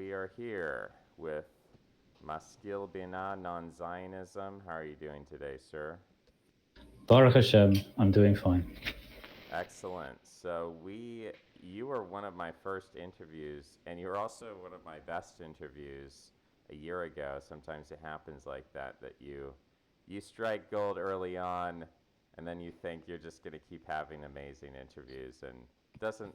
we are here with Maskil Bina Non-Zionism. How are you doing today, sir? Baruch Hashem, I'm doing fine. Excellent. You were one of my first interviews, and you were also one of my best interviews a year ago. Sometimes it happens like that, that you strike gold early on, and then you think you're just going to keep having amazing interviews, and doesn't.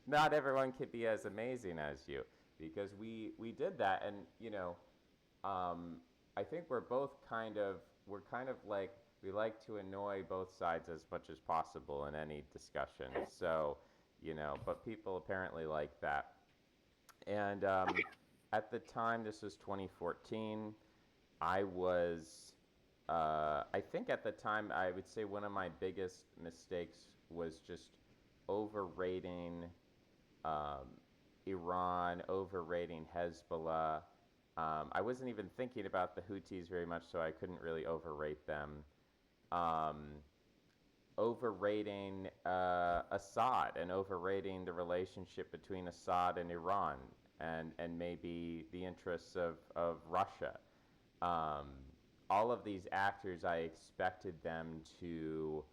Not everyone can be as amazing as you, because we did that, and um, I think we're kind of like we like to annoy both sides as much as possible in any discussion. So, but people apparently like that. And at the time, this was 2014. I was, I think at the time, I would say one of my biggest mistakes was just overrating um, Iran, overrating Hezbollah. I wasn't even thinking about the Houthis very much, so I couldn't really overrate them. Um, Overrating Assad and overrating the relationship between Assad and Iran and maybe the interests of Russia. Um, all of these actors, I expected them to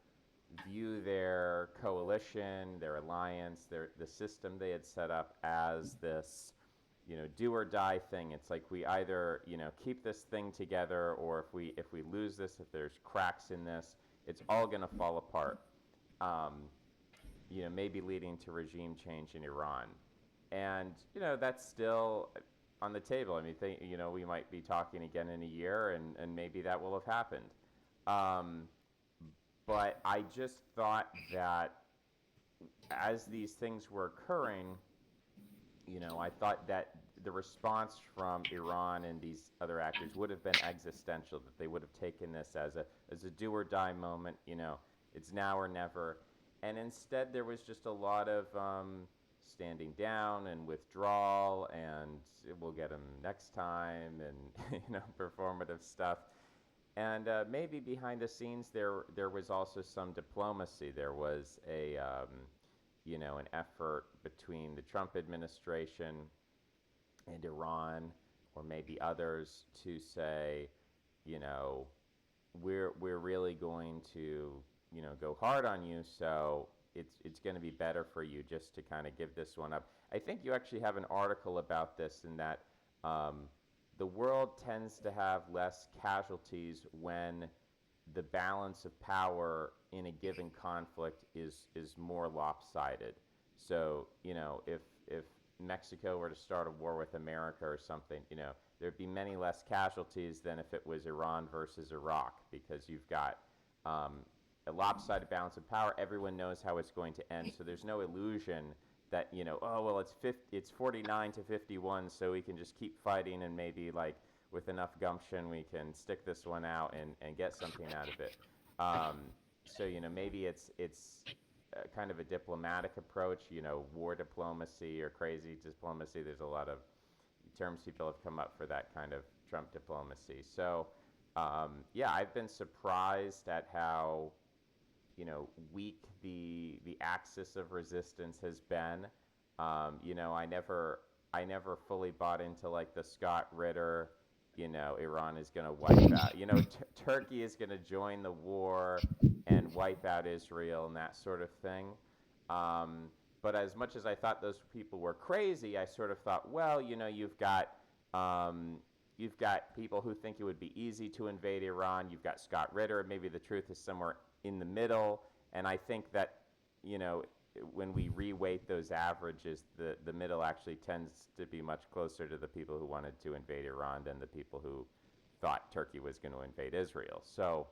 view their coalition, their alliance, the system they had set up as this, do or die thing. It's like we either, keep this thing together, or if we lose this, if there's cracks in this, it's all going to fall apart. Um, maybe leading to regime change in Iran, and that's still on the table. I mean, we might be talking again in a year, and maybe that will have happened. Um, but I just thought that as these things were occurring, I thought that the response from Iran and these other actors would have been existential, that they would have taken this as a do or die moment, it's now or never. And instead, there was just a lot of standing down and withdrawal, and we'll get them next time, and performative stuff. And maybe behind the scenes, there was also some diplomacy. There was an effort between the Trump administration and Iran, or maybe others, to say, you know, we're really going to go hard on you. So it's going to be better for you just to kind of give this one up. I think you actually have an article about this, in that um, the world tends to have less casualties when the balance of power in a given conflict is more lopsided. So if Mexico were to start a war with America or something, there'd be many less casualties than if it was Iran versus Iraq, because you've got um, a lopsided balance of power. Everyone knows how it's going to end, so there's no illusion that oh well, it's 49 to 51, so we can just keep fighting, and maybe, like, with enough gumption we can stick this one out and get something out of it. Um, so maybe it's kind of a diplomatic approach, war diplomacy or crazy diplomacy. There's a lot of terms people have come up for that kind of Trump diplomacy. So yeah, I've been surprised at how weak the axis of resistance has been. I never fully bought into, like, the Scott Ritter, Iran is going to wipe out, Turkey is going to join the war and wipe out Israel and that sort of thing. Um, but as much as I thought those people were crazy, I sort of thought, well, um, you've got people who think it would be easy to invade Iran. You've got Scott Ritter. Maybe the truth is somewhere in the middle. And I think that, you know, when we reweight those averages, the middle actually tends to be much closer to the people who wanted to invade Iran than the people who thought Turkey was going to invade Israel. So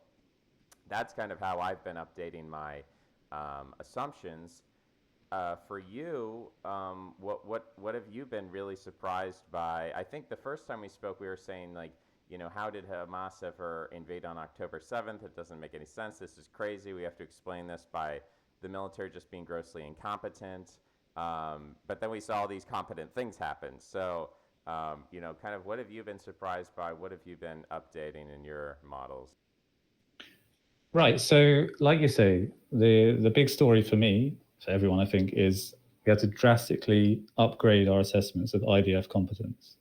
that's kind of how I've been updating my assumptions. For you, what have you been really surprised by? I think the first time we spoke, we were saying, like, how did Hamas ever invade on October 7th? It doesn't make any sense. This is crazy. We have to explain this by the military just being grossly incompetent. But then we saw all these competent things happen. So, kind of what have you been surprised by? What have you been updating in your models? Right. So, like you say, the big story for me, for everyone, I think, is we had to drastically upgrade our assessments of IDF competence.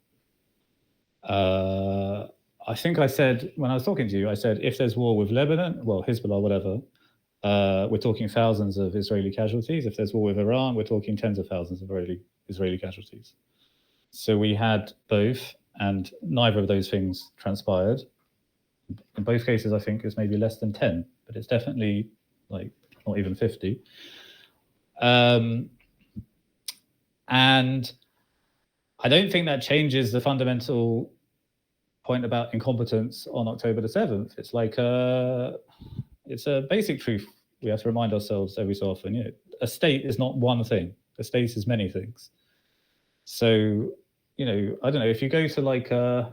I think I said, when I was talking to you, I said, if there's war with Lebanon, well, Hezbollah, whatever, we're talking thousands of Israeli casualties. If there's war with Iran, we're talking tens of thousands of Israeli casualties. So we had both, and neither of those things transpired. In both cases, I think it's maybe less than 10, but it's definitely like not even 50. And I don't think that changes the fundamental point about incompetence on October the 7th. It's like it's a basic truth we have to remind ourselves every so often. You know, a state is not one thing. A state is many things. So, you know, I don't know, if you go to like a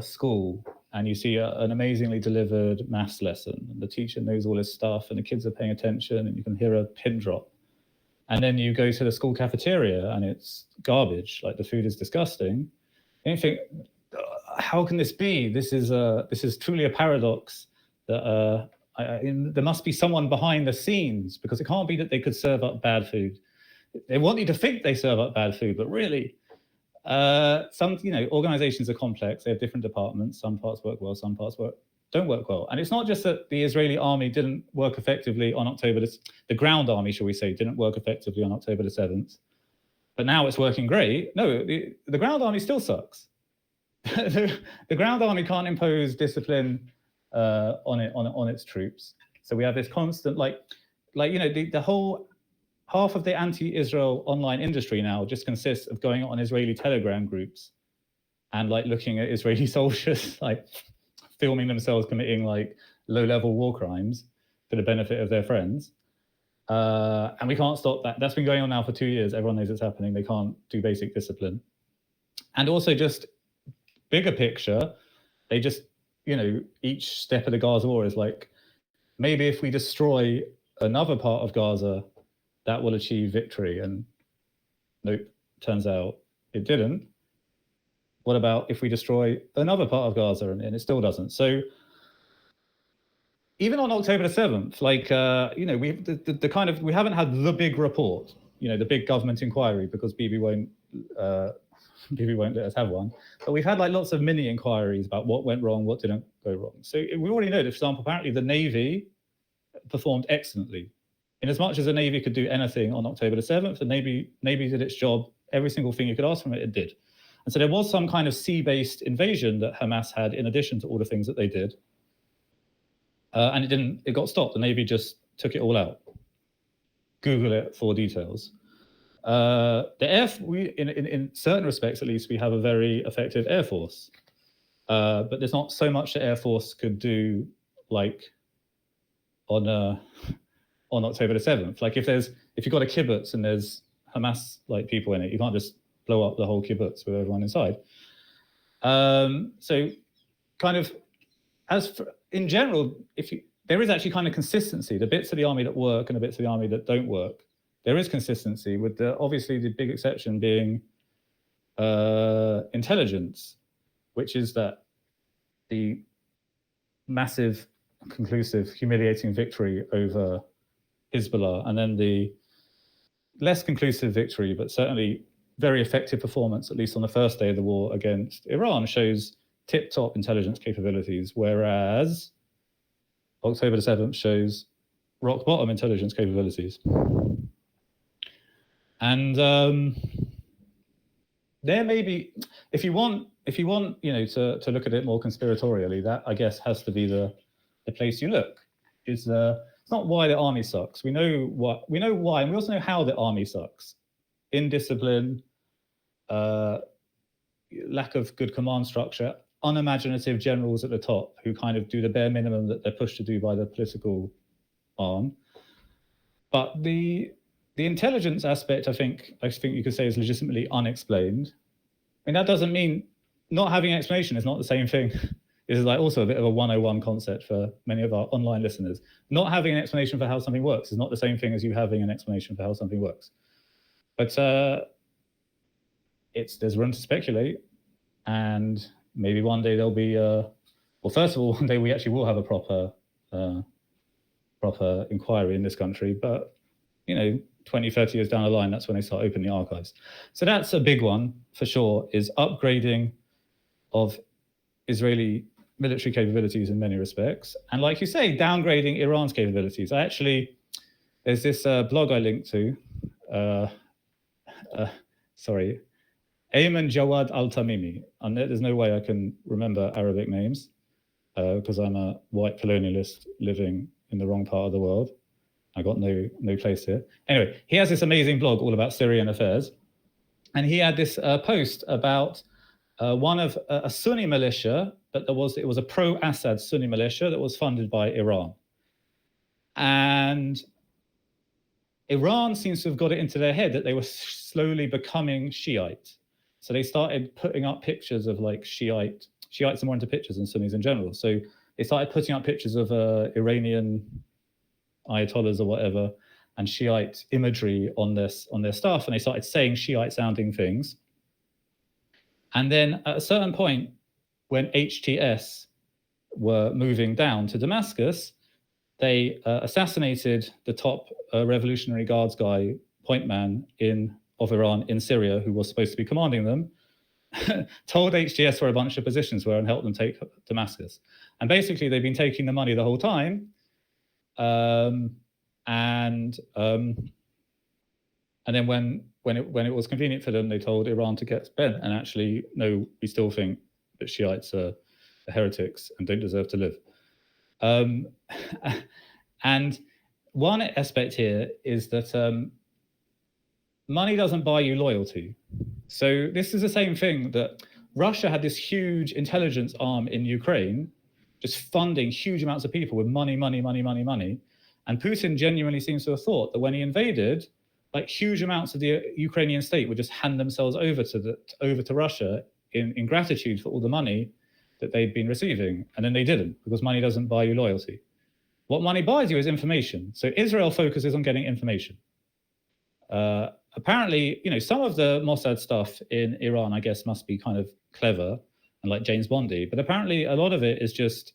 school and you see an amazingly delivered maths lesson, and the teacher knows all this stuff and the kids are paying attention and you can hear a pin drop, and then you go to the school cafeteria and it's garbage, like the food is disgusting, and you think, how can this be? This is truly a paradox. That there must be someone behind the scenes, because it can't be that they could serve up bad food. They want you to think they serve up bad food, but really, some, you know, organizations are complex. They have different departments. Some parts work well, some parts don't work well. And it's not just that the Israeli army didn't work effectively on the ground army, shall we say, didn't work effectively on October the 7th, but now it's working great. No, the ground army still sucks. The ground army can't impose discipline on its troops. So we have this constant, like you know, the whole half of the anti-Israel online industry now just consists of going on Israeli Telegram groups and like looking at Israeli soldiers like filming themselves committing like low-level war crimes for the benefit of their friends. And we can't stop that. That's been going on now for 2 years. Everyone knows it's happening. They can't do basic discipline. And also, just bigger picture, they just, you know, each step of the Gaza war is like, maybe if we destroy another part of Gaza, that will achieve victory. And nope, turns out it didn't. What about if we destroy another part of Gaza and it still doesn't? So even on October the 7th, like, you know, we haven't had the big report, you know, the big government inquiry, because Bibi won't let us have one. But we've had like lots of mini inquiries about what went wrong, what didn't go wrong. So we already know that, for example, apparently the Navy performed excellently. In as much as the Navy could do anything on October the 7th, the Navy did its job. Every single thing you could ask from it did. And so there was some kind of sea-based invasion that Hamas had in addition to all the things that they did. And it got stopped. The Navy just took it all out. Google it for details. In certain respects, at least, we have a very effective Air Force. But there's not so much the Air Force could do, like, on October the 7th. Like, if you've got a kibbutz and there's Hamas like people in it, you can't just blow up the whole kibbutz with everyone inside. So kind of, in general, there is actually kind of consistency. The bits of the army that work and the bits of the army that don't work, there is consistency, with obviously the big exception being intelligence, which is that the massive, conclusive, humiliating victory over Hezbollah, and then the less conclusive victory, but certainly very effective performance, at least on the first day of the war, against Iran, shows tip-top intelligence capabilities, whereas October the 7th shows rock-bottom intelligence capabilities. And there may be, if you want, you know, to look at it more conspiratorially, that I guess has to be the place you look. It's not why the army sucks. We know why, and we also know how the army sucks. Indiscipline, lack of good command structure, unimaginative generals at the top who kind of do the bare minimum that they're pushed to do by the political arm. But the intelligence aspect, I think you could say, is legitimately unexplained. I mean, that doesn't mean not having an explanation is not the same thing. This is like also a bit of a 101 concept for many of our online listeners. Not having an explanation for how something works is not the same thing as you having an explanation for how something works. But there's room to speculate, and maybe one day there'll be first of all, one day we actually will have a proper inquiry in this country. But you know, 20, 30 years down the line, that's when they start opening the archives. So that's a big one for sure, is upgrading of Israeli military capabilities in many respects. And like you say, downgrading Iran's capabilities. There's this blog I linked to, sorry, Ayman Jawad Al-Tamimi. And there's no way I can remember Arabic names because I'm a white colonialist living in the wrong part of the world. I got no place here. Anyway, he has this amazing blog all about Syrian affairs. And he had this post about one of a Sunni militia, but it was a pro-Assad Sunni militia that was funded by Iran. And Iran seems to have got it into their head that they were slowly becoming Shiite. So they started putting up pictures of like Shiites are more into pictures than Sunnis in general. So they started putting up pictures of Iranian Ayatollahs or whatever and Shiite imagery on their stuff, and they started saying Shiite sounding things. And then at a certain point, when HTS were moving down to Damascus, they assassinated the top Revolutionary Guards guy, point man of Iran in Syria, who was supposed to be commanding them, told HTS where a bunch of positions were and helped them take Damascus. And basically, they've been taking the money the whole time. And then when it was convenient for them, they told Iran to get bent. And actually, no, we still think that Shiites are heretics and don't deserve to live. And one aspect here is that money doesn't buy you loyalty. So this is the same thing that Russia had this huge intelligence arm in Ukraine, just funding huge amounts of people with money. And Putin genuinely seems to have thought that when he invaded, like huge amounts of the Ukrainian state would just hand themselves over to Russia in gratitude for all the money that they'd been receiving. And then they didn't, because money doesn't buy you loyalty. What money buys you is information. So Israel focuses on getting information. Apparently, some of the Mossad stuff in Iran, I guess, must be kind of clever and like James Bondy. But apparently a lot of it is just,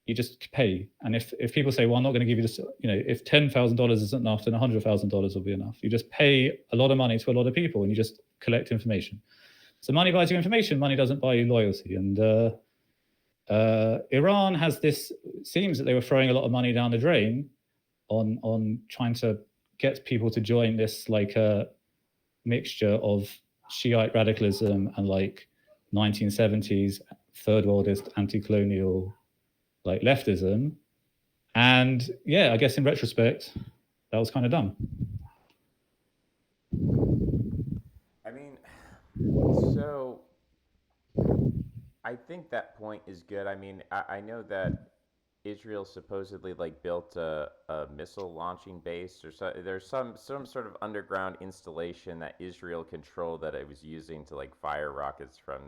you just pay. And if people say, well, I'm not going to give you this, if $10,000 isn't enough, then $100,000 will be enough. You just pay a lot of money to a lot of people and you just collect information. So money buys you information, money doesn't buy you loyalty. And Iran has this, seems that they were throwing a lot of money down the drain on trying to get people to join this like a mixture of Shiite radicalism and like 1970s third worldist anti-colonial like leftism. And yeah, I guess in retrospect, that was kind of dumb. I mean, so I think that point is good. I mean, I know that Israel supposedly like built a missile launching base, or so. There's some sort of underground installation that Israel controlled that it was using to like fire rockets from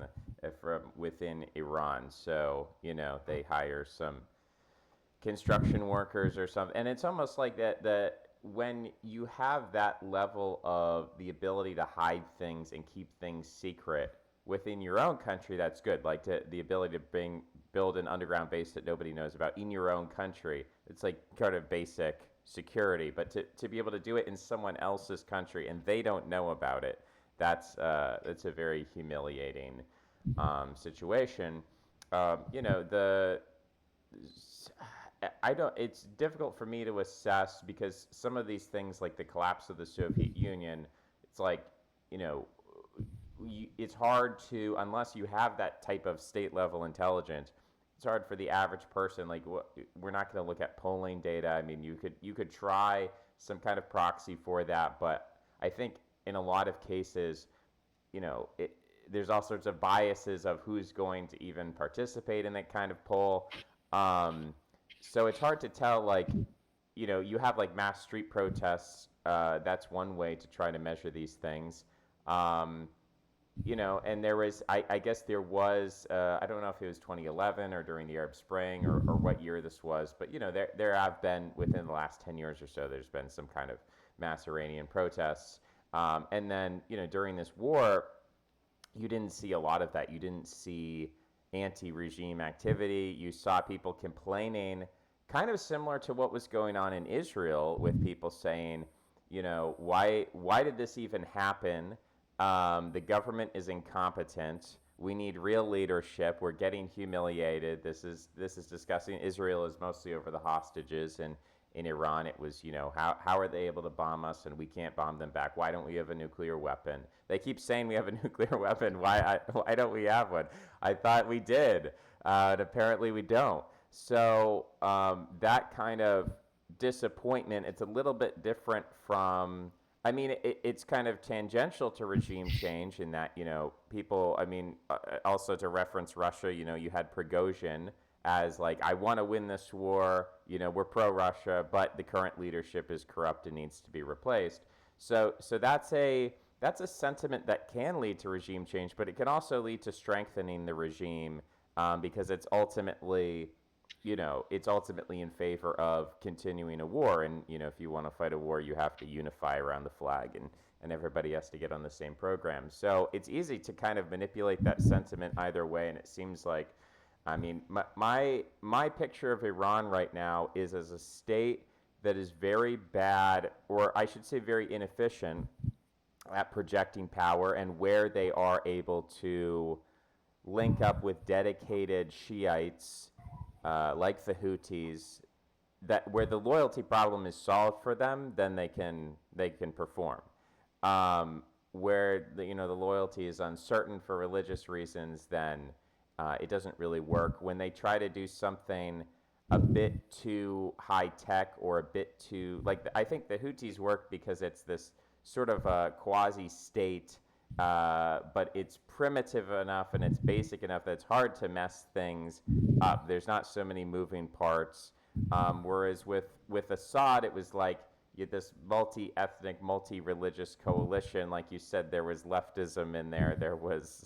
within Iran. So they hire some construction workers or something, and it's almost like that when you have that level of the ability to hide things and keep things secret within your own country, that's good. Like the ability to build an underground base that nobody knows about in your own country. It's like kind of basic security. But to be able to do it in someone else's country and they don't know about it, that's a very humiliating situation. It's difficult for me to assess because some of these things, like the collapse of the Soviet Union, it's like, it's hard to, unless you have that type of state level intelligence, it's hard for the average person. Like, we're not going to look at polling data. I mean, you could try some kind of proxy for that, but I think in a lot of cases, there's all sorts of biases of who's going to even participate in that kind of poll. So it's hard to tell, like, you have like mass street protests. That's one way to try to measure these things. And there was, I guess there was, I don't know if it was 2011 or during the Arab Spring or what year this was, but, there have been, within the last 10 years or so, there's been some kind of mass Iranian protests. And then, during this war, you didn't see a lot of that. You didn't see anti-regime activity. You saw people complaining, kind of similar to what was going on in Israel, with people saying, why did this even happen? The government is incompetent. We need real leadership. We're getting humiliated. This is disgusting. Israel is mostly over the hostages, and in Iran it was, how are they able to bomb us and we can't bomb them back? Why don't we have a nuclear weapon? They keep saying we have a nuclear weapon. Why don't we have one? I thought we did, and apparently we don't. So that kind of disappointment, it's a little bit different from, I mean, it's kind of tangential to regime change in that, people, I mean, also to reference Russia, you had Prigozhin as like, I want to win this war, we're pro-Russia, but the current leadership is corrupt and needs to be replaced. So that's a sentiment that can lead to regime change, but it can also lead to strengthening the regime, because it's ultimately in favor of continuing a war. And, if you want to fight a war, you have to unify around the flag, and everybody has to get on the same program. So it's easy to kind of manipulate that sentiment either way. And it seems like, I mean, my picture of Iran right now is as a state that is very bad, or I should say very inefficient at projecting power, and where they are able to link up with dedicated Shiites, like the Houthis, that where the loyalty problem is solved for them, then they can perform. Where the loyalty is uncertain for religious reasons, then it doesn't really work. When they try to do something a bit too high tech, or a bit too, like, I think the Houthis work because it's this sort of a quasi state, but it's primitive enough and it's basic enough that it's hard to mess things up. There's not so many moving parts. Whereas with Assad, it was like you had this multi-ethnic, multi-religious coalition. Like you said, there was leftism in there. There was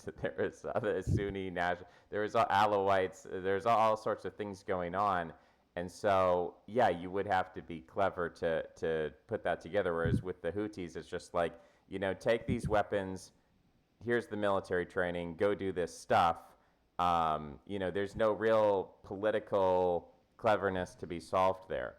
other Sunni national. There was Alawites. There's all sorts of things going on. And so, yeah, you would have to be clever to put that together. Whereas with the Houthis, it's just like, take these weapons. Here's the military training. Go do this stuff. There's no real political cleverness to be solved there.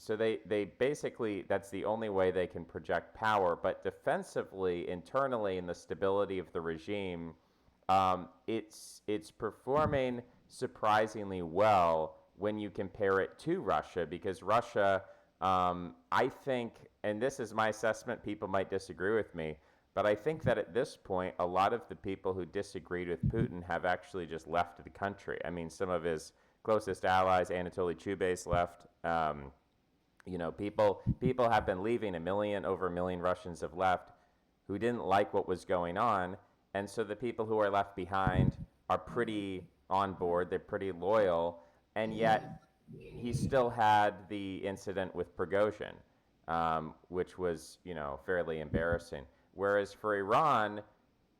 So they basically, that's the only way they can project power. But defensively, internally, in the stability of the regime, it's performing surprisingly well when you compare it to Russia, because Russia, I think, and this is my assessment, people might disagree with me, but I think that at this point, a lot of the people who disagreed with Putin have actually just left the country. I mean, some of his closest allies, Anatoly Chubais, left. People have been leaving. Over a million Russians have left who didn't like what was going on. And so the people who are left behind are pretty on board. They're pretty loyal. And yet he still had the incident with Prigozhin, which was, fairly embarrassing. Whereas for Iran,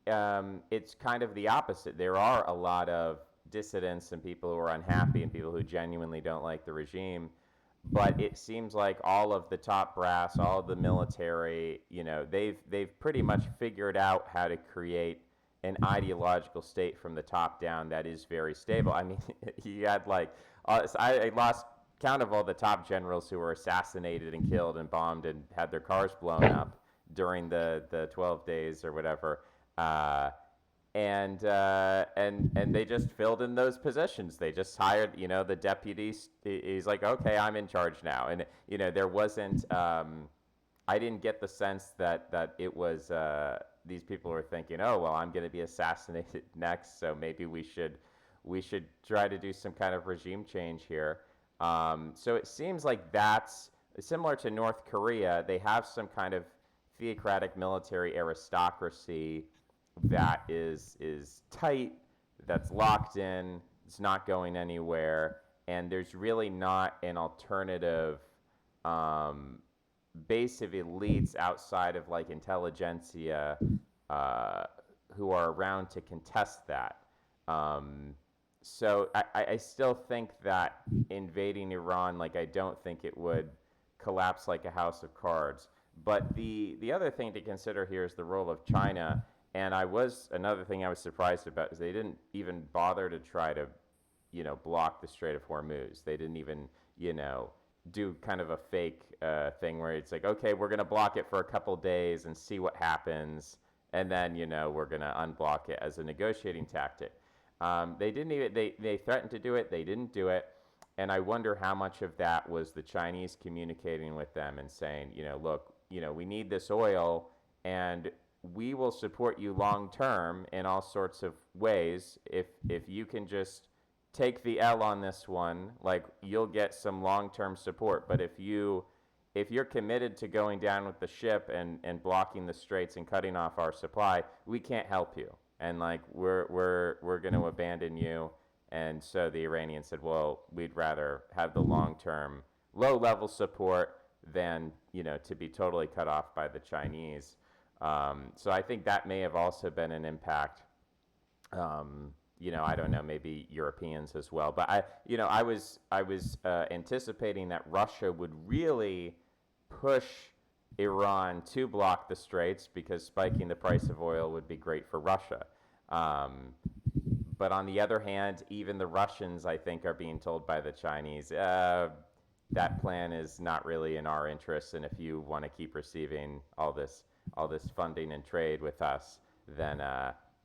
it's kind of the opposite. There are a lot of dissidents and people who are unhappy and people who genuinely don't like the regime. But it seems like all of the top brass, all of the military, they've pretty much figured out how to create an ideological state from the top down that is very stable. I mean, he had I lost count of all the top generals who were assassinated and killed and bombed and had their cars blown up during the 12 days or whatever. And they just filled in those positions. They just hired, the deputy. He's like, okay, I'm in charge now. And, there wasn't, I didn't get the sense that it was, these people were thinking, oh, well, I'm going to be assassinated next, so maybe we should try to do some kind of regime change here. So it seems like that's similar to North Korea. They have some kind of theocratic military aristocracy that is tight, that's locked in, it's not going anywhere, and there's really not an alternative base of elites outside of like intelligentsia who are around to contest that. So I still think that invading Iran, I don't think it would collapse like a house of cards. But the other thing to consider here is the role of China. And another thing I was surprised about is they didn't even bother to try to, block the Strait of Hormuz. They didn't even, do kind of a fake thing where it's like, okay, we're going to block it for a couple days and see what happens, and then we're going to unblock it as a negotiating tactic. They didn't even they threatened to do it. They didn't do it, and I wonder how much of that was the Chinese communicating with them and saying, look, we need this oil, and we will support you long term in all sorts of ways if you can just take the L on this one, like you'll get some long-term support. But if you're committed to going down with the ship and blocking the straits and cutting off our supply, we can't help you. And like we're going to abandon you. And so the Iranians said, well, we'd rather have the long-term low-level support than to be totally cut off by the Chinese. So I think that may have also been an impact. I don't know, maybe Europeans as well. But I was anticipating that Russia would really push Iran to block the straits because spiking the price of oil would be great for Russia. But on the other hand, even the Russians, I think, are being told by the Chinese, that plan is not really in our interests, and if you want to keep receiving all this funding and trade with us, then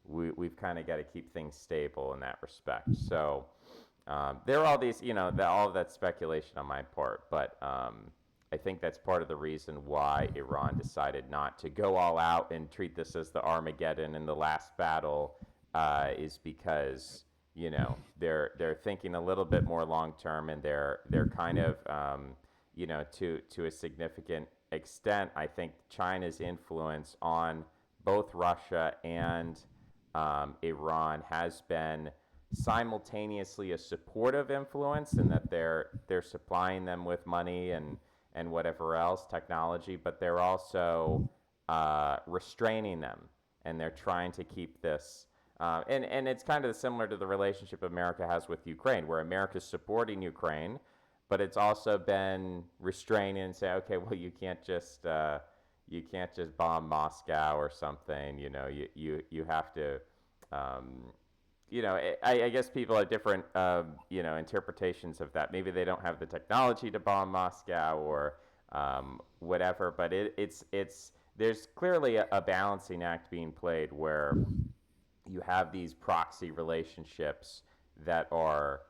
we've kind of got to keep things stable in that respect. So there are all these, all of that speculation on my part, but I think that's part of the reason why Iran decided not to go all out and treat this as the Armageddon in the last battle, is because they're thinking a little bit more long term, and they're kind of to a significant extent, I think China's influence on both Russia and Iran has been simultaneously a supportive influence in that they're supplying them with money and whatever else, technology, but they're also restraining them, and they're trying to keep this. And it's kind of similar to the relationship America has with Ukraine, where America's supporting Ukraine, but it's also been restraining and say, okay, well, you can't just bomb Moscow or something. You have to. I guess people have different interpretations of that. Maybe they don't have the technology to bomb Moscow or whatever, but it's there's clearly a balancing act being played where you have these proxy relationships that are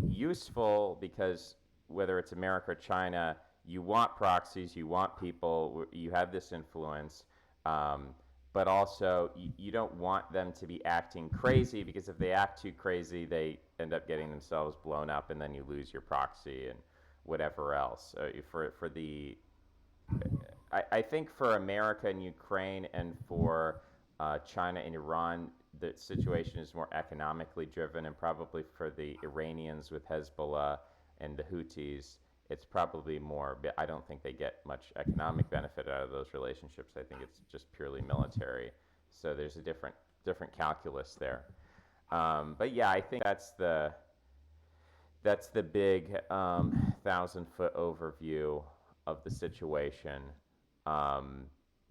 useful because whether it's America or China, you want proxies, you want people, you have this influence, but also you don't want them to be acting crazy, because if they act too crazy, they end up getting themselves blown up, and then you lose your proxy and whatever else. I think for America and Ukraine and for China and Iran, the situation is more economically driven, and probably for the Iranians with Hezbollah and the Houthis, it's probably more. I don't think they get much economic benefit out of those relationships. I think it's just purely military. So there's a different calculus there. But yeah, I think that's the big 1,000-foot overview of the situation.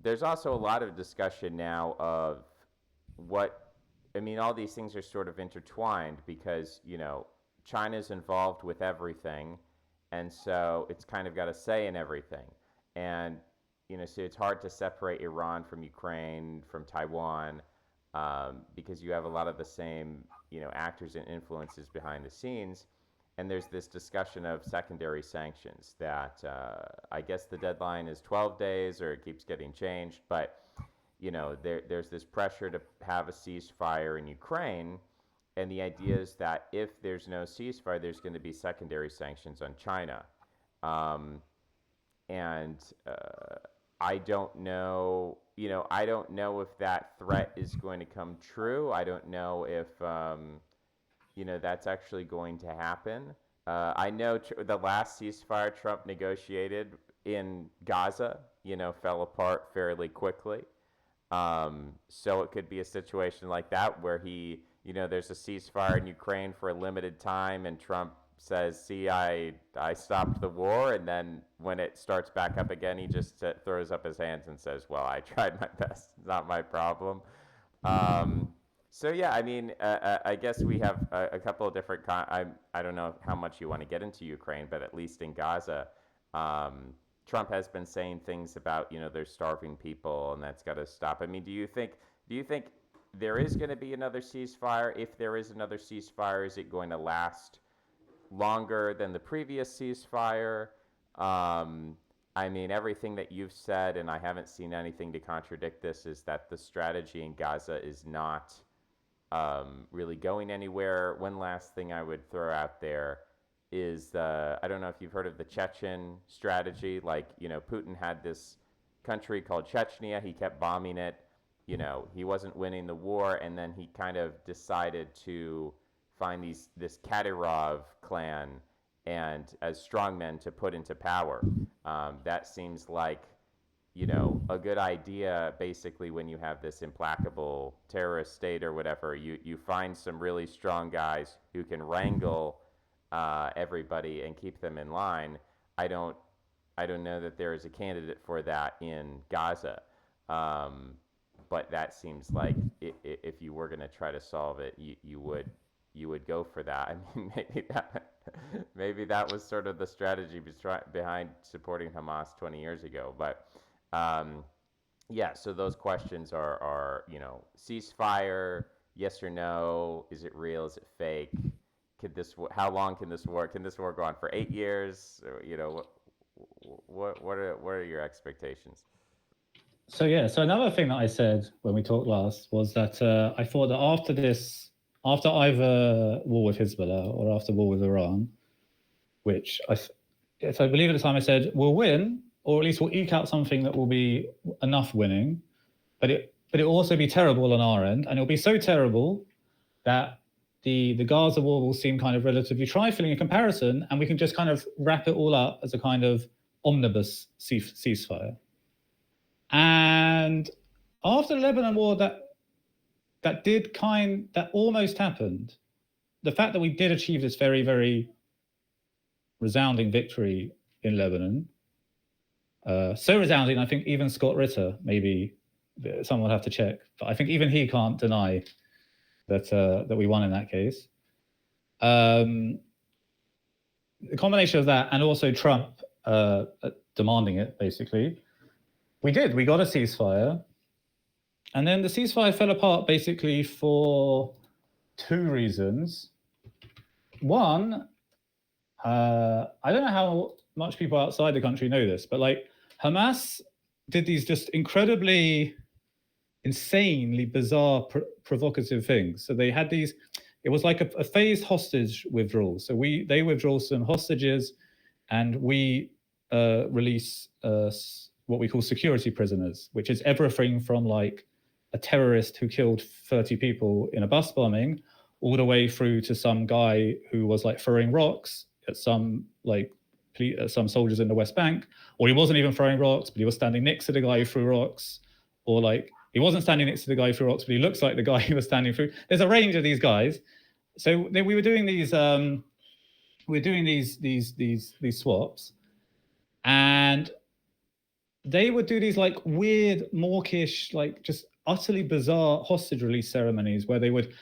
There's also a lot of discussion now of all these things are sort of intertwined because, China's involved with everything, and so it's kind of got a say in everything. And, so it's hard to separate Iran from Ukraine, from Taiwan, because you have a lot of the same, actors and influences behind the scenes. And there's this discussion of secondary sanctions that I guess the deadline is 12 days or it keeps getting changed. But, there's this pressure to have a ceasefire in Ukraine. And the idea is that if there's no ceasefire, there's going to be secondary sanctions on China. I don't know, I don't know if that threat is going to come true. I don't know if, that's actually going to happen. I know the last ceasefire Trump negotiated in Gaza, fell apart fairly quickly. So it could be a situation like that where there's a ceasefire in Ukraine for a limited time, and Trump says, see, I stopped the war, and then when it starts back up again, he just throws up his hands and says, well, I tried my best, it's not my problem. So yeah, I mean, I guess we have a couple of different. I don't know how much you want to get into Ukraine, but at least in Gaza, um, Trump has been saying things about they're starving people and that's got to stop. I mean, do you think there is going to be another ceasefire? If there is another ceasefire, is it going to last longer than the previous ceasefire? Um, I mean, everything that you've said, and I haven't seen anything to contradict this, is that the strategy in Gaza is not really going anywhere. One last thing I would throw out there is I don't know if you've heard of the Chechen strategy. Like, Putin had this country called Chechnya. He kept bombing it. He wasn't winning the war, and then he kind of decided to find this Kadyrov clan and as strongmen to put into power. That seems like a good idea. Basically, when you have this implacable terrorist state or whatever, you find some really strong guys who can wrangle everybody and keep them in line. I don't I don't know that there is a candidate for that in Gaza. But that seems like if you were going to try to solve it, you would go for that. I mean, maybe that was sort of the strategy behind supporting Hamas 20 years ago. But um, yeah, so those questions are ceasefire, yes or no, is it real, is it fake? How long can this war? Can this war go on for 8 years? Or, what are your expectations? So yeah, so another thing that I said when we talked last was that I thought that after either war with Hezbollah or after war with Iran, which if I believe at the time I said we'll win, or at least we'll eke out something that will be enough winning, but it'll also be terrible on our end, and it'll be so terrible that the Gaza war will seem kind of relatively trifling in comparison, and we can just kind of wrap it all up as a kind of omnibus ceasefire. And after the Lebanon war, that almost happened. The fact that we did achieve this very, very resounding victory in Lebanon, so resounding, I think even Scott Ritter, maybe someone will have to check, but I think even he can't deny that we won in that case. The combination of that and also Trump demanding it, basically, we got a ceasefire. And then the ceasefire fell apart basically for two reasons. One, I don't know how much people outside the country know this, but like Hamas did these just incredibly, insanely bizarre, provocative things. So they had these, it was like a phased hostage withdrawal. So they withdraw some hostages and we release what we call security prisoners, which is everything from like a terrorist who killed 30 people in a bus bombing all the way through to some guy who was like throwing rocks at some soldiers in the West Bank, or he wasn't even throwing rocks, but he was standing next to the guy who threw rocks, or like he wasn't standing next to the guy who threw rocks, but he looks like the guy who was standing through. There's a range of these guys. So we were doing these these swaps, and they would do these like weird, mawkish, like just utterly bizarre hostage release ceremonies where they would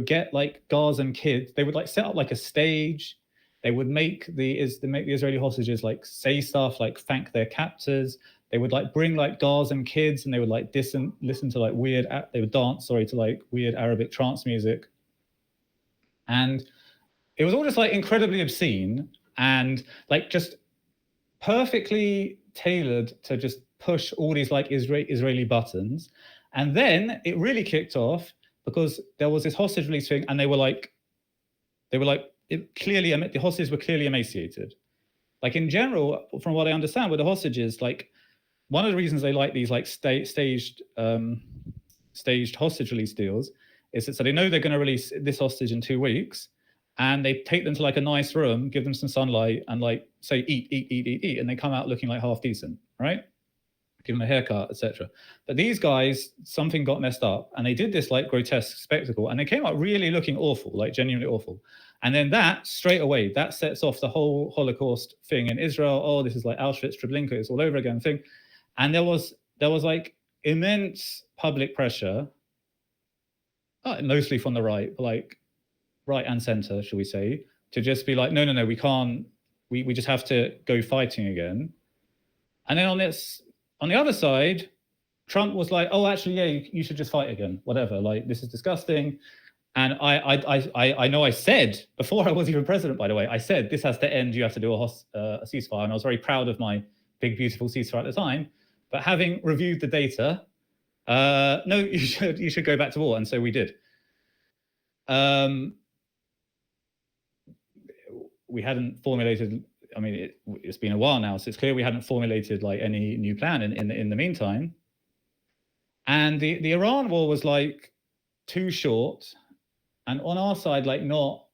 get like Gazan kids. They would like set up like a stage. They would make the Israeli hostages like say stuff like thank their captors. They would like bring like Gazan kids and they would like listen to like weird. They would dance, to like weird Arabic trance music, and it was all just like incredibly obscene and like just perfectly tailored to just push all these like Israeli buttons. And then it really kicked off because there was this hostage release thing, and they were like the hostages were clearly emaciated. Like in general, from what I understand with the hostages, like one of the reasons they like these like staged hostage release deals is that so they know they're going to release this hostage in 2 weeks, and they take them to like a nice room, give them some sunlight, and like say eat, and they come out looking like half decent, right? Give them a haircut, etc. But these guys, something got messed up, and they did this like grotesque spectacle, and they came out really looking awful, like genuinely awful. And then that straight away, that sets off the whole Holocaust thing in Israel. Oh, this is like Auschwitz, Treblinka, it's all over again thing. And there was like immense public pressure mostly from the right, like right and center, shall we say, to just be like, no, we can't, we just have to go fighting again. And then on the other side, Trump was like, oh, actually, yeah, you should just fight again, whatever. Like, this is disgusting. And I know I said, before I was even president, by the way, I said, this has to end, you have to do a ceasefire. And I was very proud of my big, beautiful ceasefire at the time. But having reviewed the data, no, you should go back to war. And so we did. We hadn't formulated, I mean, it's been a while now, so it's clear we hadn't formulated like any new plan in the meantime. And the Iran war was like too short. And on our side, like not,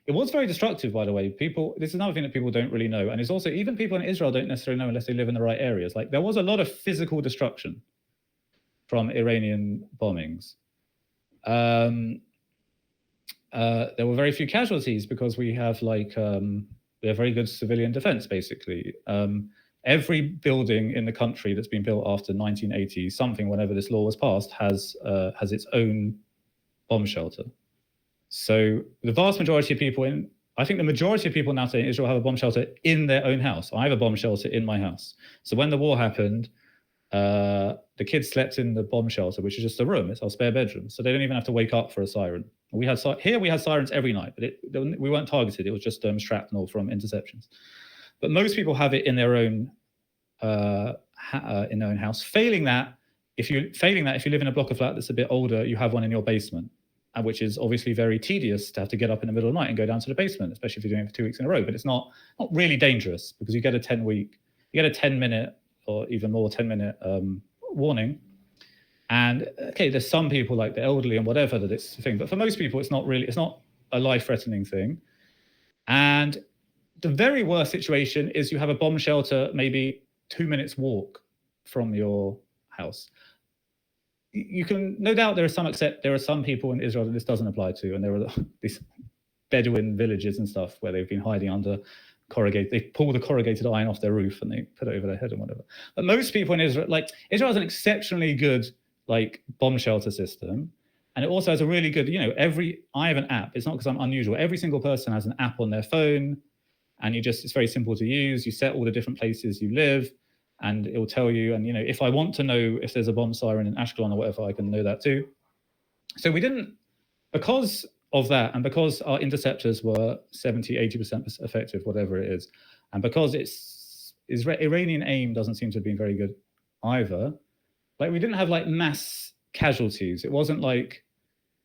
it was very destructive, by the way. People, this is another thing that people don't really know. And it's also, even people in Israel don't necessarily know unless they live in the right areas. Like there was a lot of physical destruction from Iranian bombings. There were very few casualties because we have like, we have very good civilian defense, basically. Every building in the country that's been built after 1980 something, whenever this law was passed, has its own bomb shelter. So the vast majority of people I think the majority of people now today in Israel have a bomb shelter in their own house. I have a bomb shelter in my house. So when the war happened, the kids slept in the bomb shelter, which is just a room. It's our spare bedroom. So they don't even have to wake up for a siren. We had sirens every night, but we weren't targeted. It was just shrapnel from interceptions. But most people have it in their own house. Failing that, if you live in a block of flat that's a bit older, you have one in your basement, which is obviously very tedious to have to get up in the middle of the night and go down to the basement, especially if you're doing it for 2 weeks in a row. But it's not really dangerous because you get a 10-minute or even more 10-minute warning. And okay, there's some people like the elderly and whatever that it's a thing, but for most people, it's not a life-threatening thing. And the very worst situation is you have a bomb shelter maybe 2 minutes walk from your house. You can, no doubt there are some people in Israel that this doesn't apply to, and there are these Bedouin villages and stuff where they've been hiding under they pull the corrugated iron off their roof and they put it over their head and whatever. But most people in Israel, like Israel has an exceptionally good like bomb shelter system. And it also has a really good, I have an app. It's not because I'm unusual. Every single person has an app on their phone, and it's very simple to use. You set all the different places you live, and it will tell you. And, if I want to know if there's a bomb siren in Ashkelon or whatever, I can know that too. So we didn't, because of that, and because our interceptors were 70, 80% effective, whatever it is, and because Iranian aim doesn't seem to have been very good either, like we didn't have like mass casualties. It wasn't like,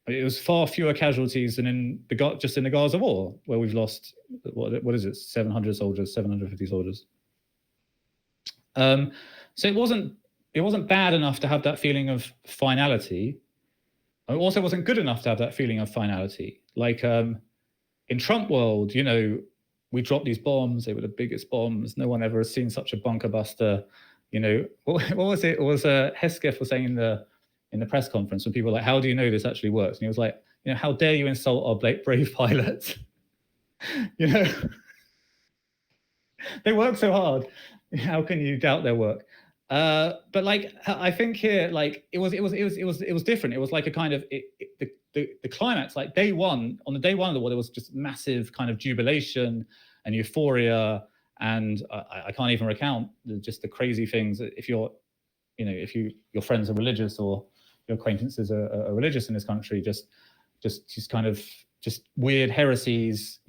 it was far fewer casualties than just in the Gaza war, where we've lost, what is it, 700 soldiers, 750 soldiers. So it wasn't bad enough to have that feeling of finality. It also wasn't good enough to have that feeling of finality. Like in Trump world, we dropped these bombs. They were the biggest bombs. No one ever has seen such a bunker buster. What was it? It was Hesketh was saying in the press conference when people were like, how do you know this actually works? And he was like, how dare you insult our brave pilots? They work so hard. How can you doubt their work? But like, I think here, like it was different. It was like a kind of the climax, like day one, on the day one of the war, there was just massive kind of jubilation and euphoria. And I can't even recount just the crazy things. If your friends are religious or your acquaintances are religious in this country, just weird heresies,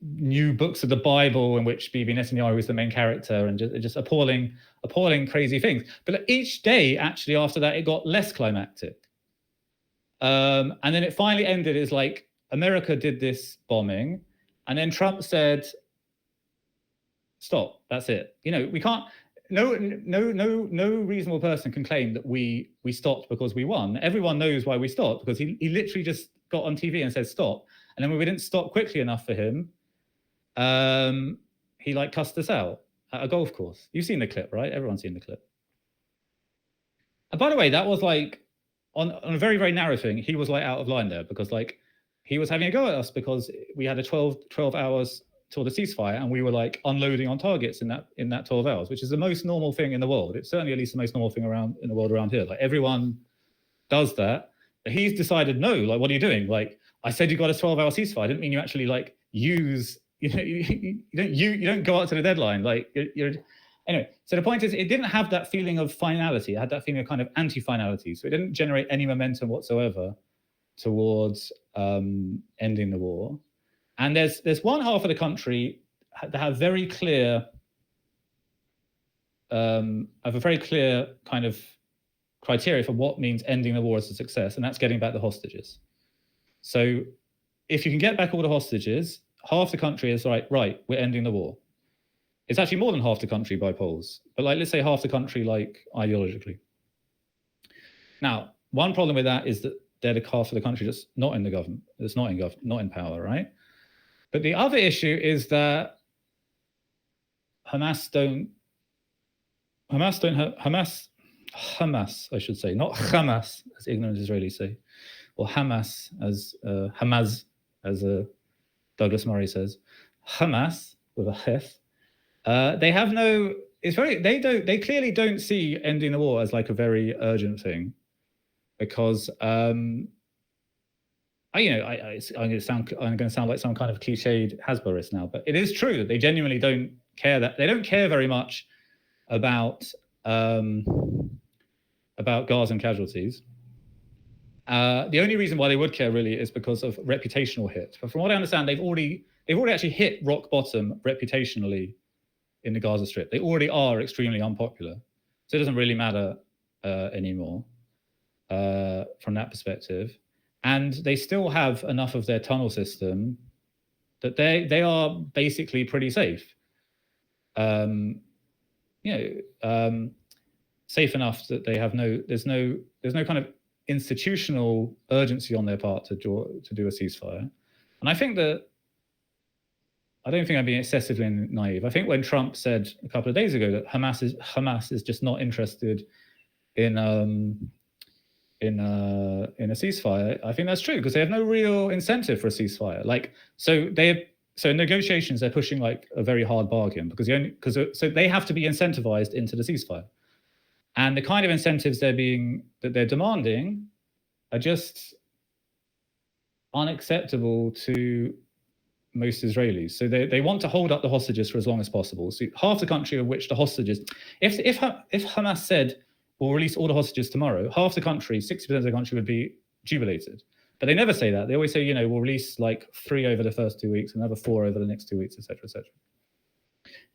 new books of the Bible in which Bibi Netanyahu is the main character, and just appalling crazy things. But each day, actually, after that, it got less climactic. And then it finally ended as like America did this bombing, and then Trump said, "Stop. That's it. We can't. No reasonable person can claim that we stopped because we won. Everyone knows why we stopped, because he literally just got on TV and said stop, and then when we didn't stop quickly enough for him, he like cussed us out at a golf course. You've seen the clip, right? Everyone's seen the clip. And by the way, that was like on a very, very narrow thing. He was like out of line there, because like he was having a go at us because we had a 12 hours till the ceasefire, and we were like unloading on targets in that 12 hours, which is the most normal thing in the world. It's certainly at least the most normal thing in the world around here. Like everyone does that. He's decided, no, like, what are you doing? Like, I said you got a 12-hour ceasefire. I didn't mean you actually like use, you don't go out to the deadline. Like you're anyway. So the point is, it didn't have that feeling of finality. It had that feeling of kind of anti-finality. So it didn't generate any momentum whatsoever towards ending the war. And there's one half of the country that have very clear, have a very clear kind of criteria for what means ending the war as a success, and that's getting back the hostages. So if you can get back all the hostages, half the country is right, we're ending the war. It's actually more than half the country by polls, but like, let's say half the country, like, ideologically. Now, one problem with that is that they're the half of the country that's not in the government, that's not in power, right? But the other issue is that Hamas, I should say, not Hamas, as ignorant Israelis say, or Hamas, as Hamas, as Douglas Murray says, Hamas with a hef. They have no. It's very. They clearly don't see ending the war as like a very urgent thing, because I'm going to sound like some kind of cliched Hasbroist now, but it is true that they genuinely don't care. That they don't care very much about Gaza and casualties. The only reason why they would care really is because of reputational hit. But from what I understand, they've already actually hit rock bottom reputationally in the Gaza Strip. They already are extremely unpopular, so it doesn't really matter anymore from that perspective. And they still have enough of their tunnel system that they are basically pretty safe. Safe enough that they have there's no kind of institutional urgency on their part to do a ceasefire. And I think that, I don't think I'm being excessively naive. I think when Trump said a couple of days ago that Hamas is just not interested in a ceasefire, I think that's true, because they have no real incentive for a ceasefire. Like, so in negotiations, they're pushing like a very hard bargain because so they have to be incentivized into the ceasefire. And the kind of incentives they're demanding are just unacceptable to most Israelis. So they want to hold up the hostages for as long as possible. So half the country of which the hostages, if Hamas said we'll release all the hostages tomorrow, half the country, 60% of the country would be jubilated. But they never say that. They always say, we'll release like 3 over the first 2 weeks, another 4 over the next 2 weeks, etc., etc.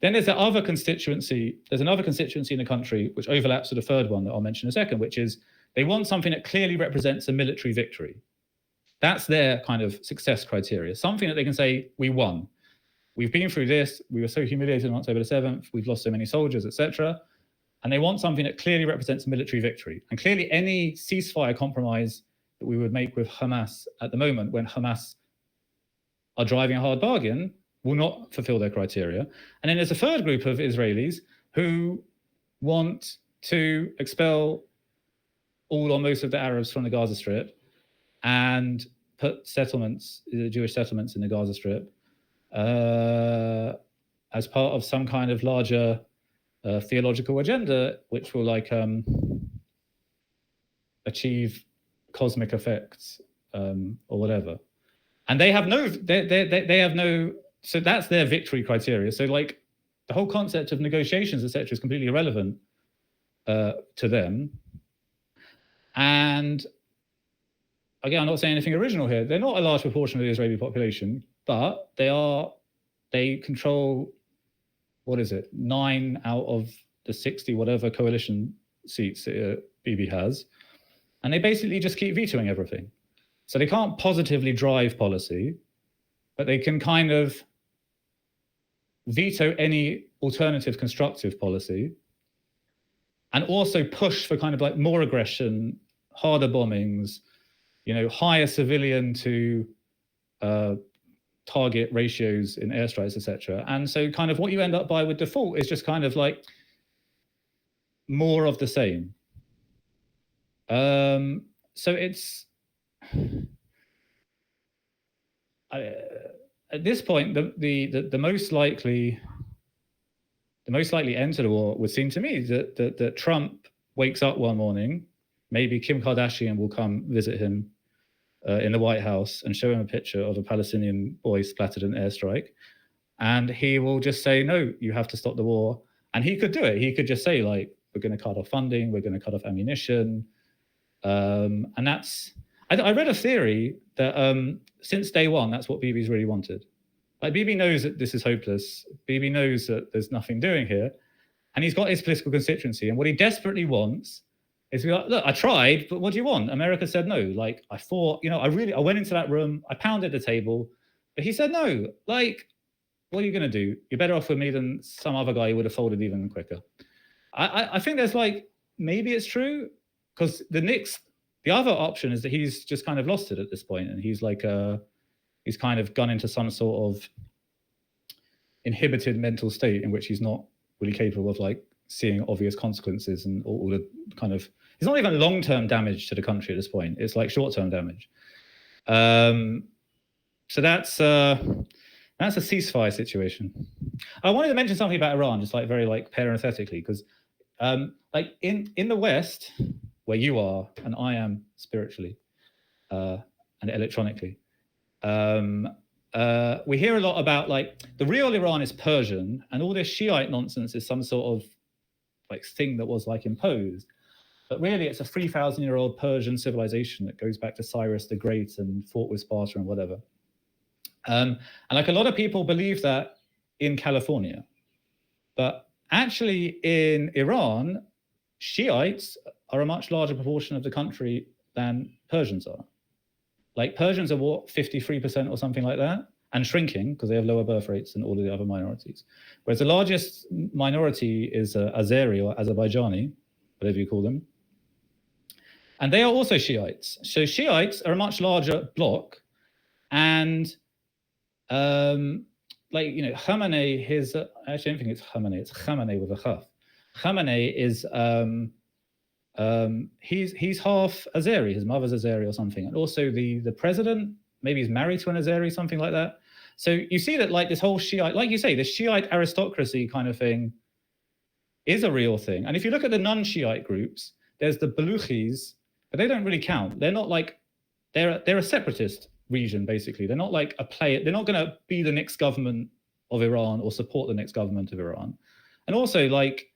Then there's another constituency in the country which overlaps with the third one that I'll mention in a second, which is they want something that clearly represents a military victory. That's their kind of success criteria, something that they can say, we won. We've been through this. We were so humiliated on October the 7th. We've lost so many soldiers, etc. And they want something that clearly represents a military victory. And clearly any ceasefire compromise that we would make with Hamas at the moment, when Hamas are driving a hard bargain, will not fulfill their criteria. And then there's a third group of Israelis who want to expel all or most of the Arabs from the Gaza Strip and put Jewish settlements in the Gaza Strip as part of some kind of larger theological agenda, which will achieve cosmic effects or whatever. And they have no, so that's their victory criteria. So like the whole concept of negotiations, etc., is completely irrelevant to them. And again, I'm not saying anything original here. They're not a large proportion of the Israeli population, but they control, 9 out of the 60 whatever coalition seats Bibi has. And they basically just keep vetoing everything. So they can't positively drive policy, but they can kind of veto any alternative constructive policy and also push for kind of like more aggression, harder bombings, higher civilian to target ratios in airstrikes, etc. And so kind of what you end up by with default is just kind of like more of the same. So it's at this point the most likely end to the war would seem to me that Trump wakes up one morning maybe Kim Kardashian will come visit him in the White House and show him a picture of a Palestinian boy splattered in an airstrike. And he will just say, no, you have to stop the war. And he could do it. He could just say, like, we're going to cut off funding, we're going to cut off ammunition. And that's, I read a theory that since day one, that's what Bibi's really wanted. Like, Bibi knows that this is hopeless. Bibi knows that there's nothing doing here. And he's got his political constituency. And what he desperately wants is to be like, look, I tried, but what do you want? America said no. Like, I fought, I went into that room, I pounded the table, but he said no. Like, what are you going to do? You're better off with me than some other guy who would have folded even quicker. I think there's like, maybe it's true, because the other option is that he's just kind of lost it at this point, and he's like, he's kind of gone into some sort of inhibited mental state in which he's not really capable of like seeing obvious consequences and all the kind of, it's not even long-term damage to the country at this point. It's like short-term damage. So that's a ceasefire situation. I wanted to mention something about Iran, just like very like parenthetically, because like in the West, where you are and I am spiritually and electronically, we hear a lot about like the real Iran is Persian, and all this Shiite nonsense is some sort of like thing that was like imposed. But really, it's a 3,000-year-old Persian civilization that goes back to Cyrus the Great and fought with Sparta and whatever. And like a lot of people believe that in California, but actually in Iran, Shiites are a much larger proportion of the country than Persians are. Like Persians are what, 53% or something like that, and shrinking because they have lower birth rates than all of the other minorities. Whereas the largest minority is Azeri or Azerbaijani, whatever you call them. And they are also Shiites. So Shiites are a much larger bloc, and like, Khamenei, I actually don't think it's Khamenei, it's Khamenei with a Khaf. Khamenei is, he's half Azeri, his mother's Azeri or something. And also the president, maybe he's married to an Azeri, something like that. So you see that like this whole Shiite, like you say, the Shiite aristocracy kind of thing is a real thing. And if you look at the non-Shiite groups, there's the Baluchis, but they don't really count. They're not like, they're a separatist region, basically. They're not like a player. They're not going to be the next government of Iran or support the next government of Iran. And also, like,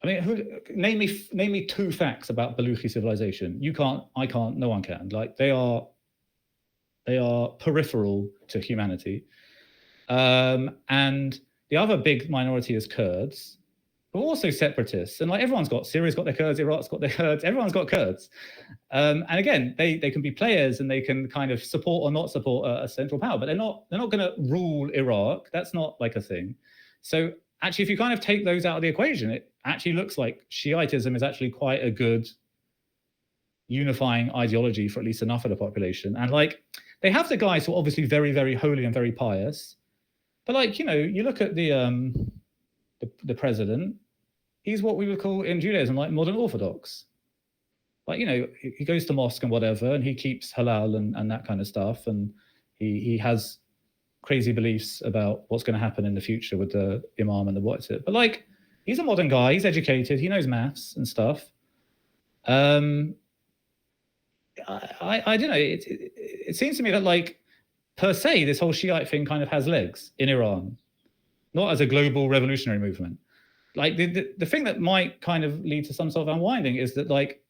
I mean, name me two facts about Baluchi civilization. You can't, I can't, no one can. Like, they are peripheral to humanity. And the other big minority is Kurds, but also separatists. And like Syria's got their Kurds, Iraq's got their Kurds, everyone's got Kurds. And again, they can be players and they can kind of support or not support a central power, but they're not going to rule Iraq. That's not like a thing. So actually, if you kind of take those out of the equation, it actually looks like Shiitism is actually quite a good unifying ideology for at least enough of the population. And like, they have the guys who are obviously very, very holy and very pious. But like, you look at the president, he's what we would call in Judaism like modern Orthodox. Like, he goes to mosque and whatever, and he keeps halal and that kind of stuff. And he has crazy beliefs about what's going to happen in the future with the imam and the what's it. But like, he's a modern guy, he's educated, he knows maths and stuff. I don't know, it seems to me that like, per se, this whole Shiite thing kind of has legs in Iran, not as a global revolutionary movement. Like the thing that might kind of lead to some sort of unwinding is that like,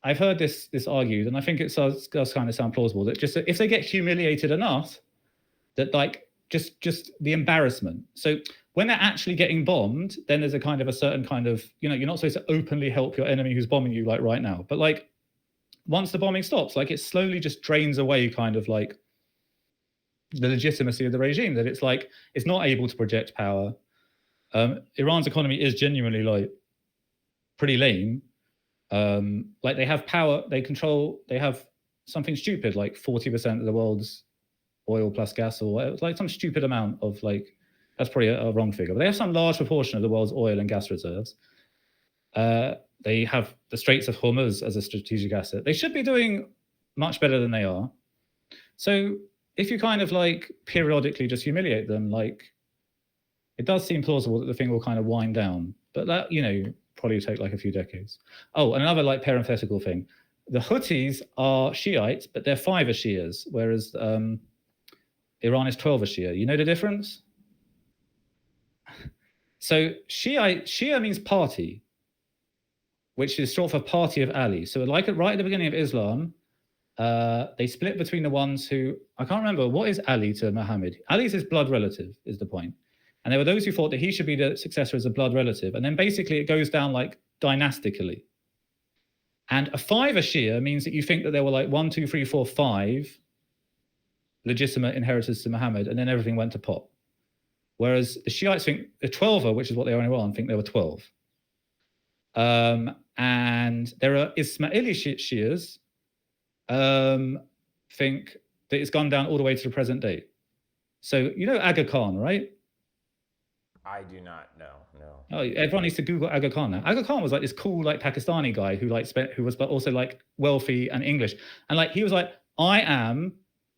I've heard this argued, and I think it does kind of sound plausible, that just if they get humiliated enough, that like just the embarrassment. So when they're actually getting bombed, then there's a certain kind of, you're not supposed to openly help your enemy who's bombing you like right now. But like once the bombing stops, like it slowly just drains away kind of like the legitimacy of the regime, that it's like it's not able to project power. Iran's economy is genuinely like pretty lame. Like they have power, they have something stupid like 40% of the world's oil plus gas, or it's like some stupid amount of like, that's probably a wrong figure, but they have some large proportion of the world's oil and gas reserves. They have the Straits of Hormuz as a strategic asset. They should be doing much better than they are. So if you kind of like periodically just humiliate them, like it does seem plausible that the thing will kind of wind down. But that, probably take like a few decades. Oh, and another like parenthetical thing. The Houthis are Shiites, but they're 5 Shias, whereas Iran is 12 Shia. You know the difference? So Shia means party, which is short for Party of Ali. So like right at the beginning of Islam, they split between the ones who, I can't remember, what is Ali to Muhammad? Ali is his blood relative, is the point. And there were those who thought that he should be the successor as a blood relative. And then basically it goes down like dynastically. And a 5 Shia means that you think that there were like 1, 2, 3, 4, 5 legitimate inheritors to Muhammad, and then everything went to pot. Whereas the Shiites think the 12, which is what they are in Iran, think there were 12. And there are Ismaili Shias think that it's gone down all the way to the present day. So you know Aga Khan, right? I do not know. No. Oh, everyone needs to Google Aga Khan now. Aga Khan was like this cool, like Pakistani guy who was but also like wealthy and English, and like he was like, I am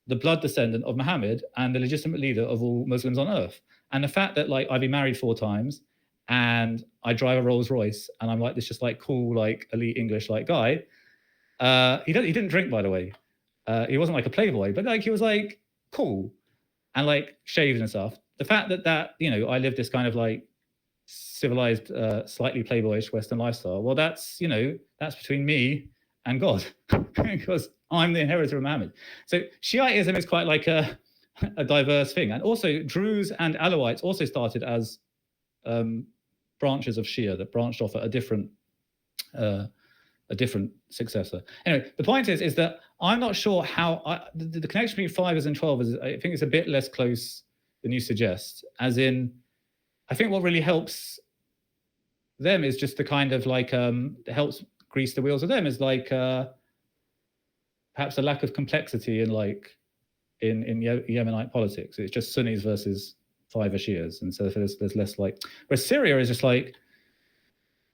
the blood descendant of Muhammad and the legitimate leader of all Muslims on earth. And the fact that like I've been married 4 times and I drive a Rolls Royce and I'm like this just like cool like elite English like guy. He didn't drink, by the way. He wasn't like a playboy, but like he was like cool and like shaved and stuff. The fact that you know I live this kind of like civilized, slightly playboyish Western lifestyle. Well, that's between me and God because I'm the inheritor of Muhammad. So Shiitism is quite like a diverse thing, and also Druze and Alawites also started as branches of Shia that branched off at a different successor. Anyway, the point is that I'm not sure how the connection between 5s and 12s. I think it's a bit less close than you suggest. As in, I think what really helps them is just the kind of like helps grease the wheels of them is like perhaps a lack of complexity in like in Yemenite politics. It's just Sunnis versus 5 Shias, and so there's less like. Whereas Syria is just like.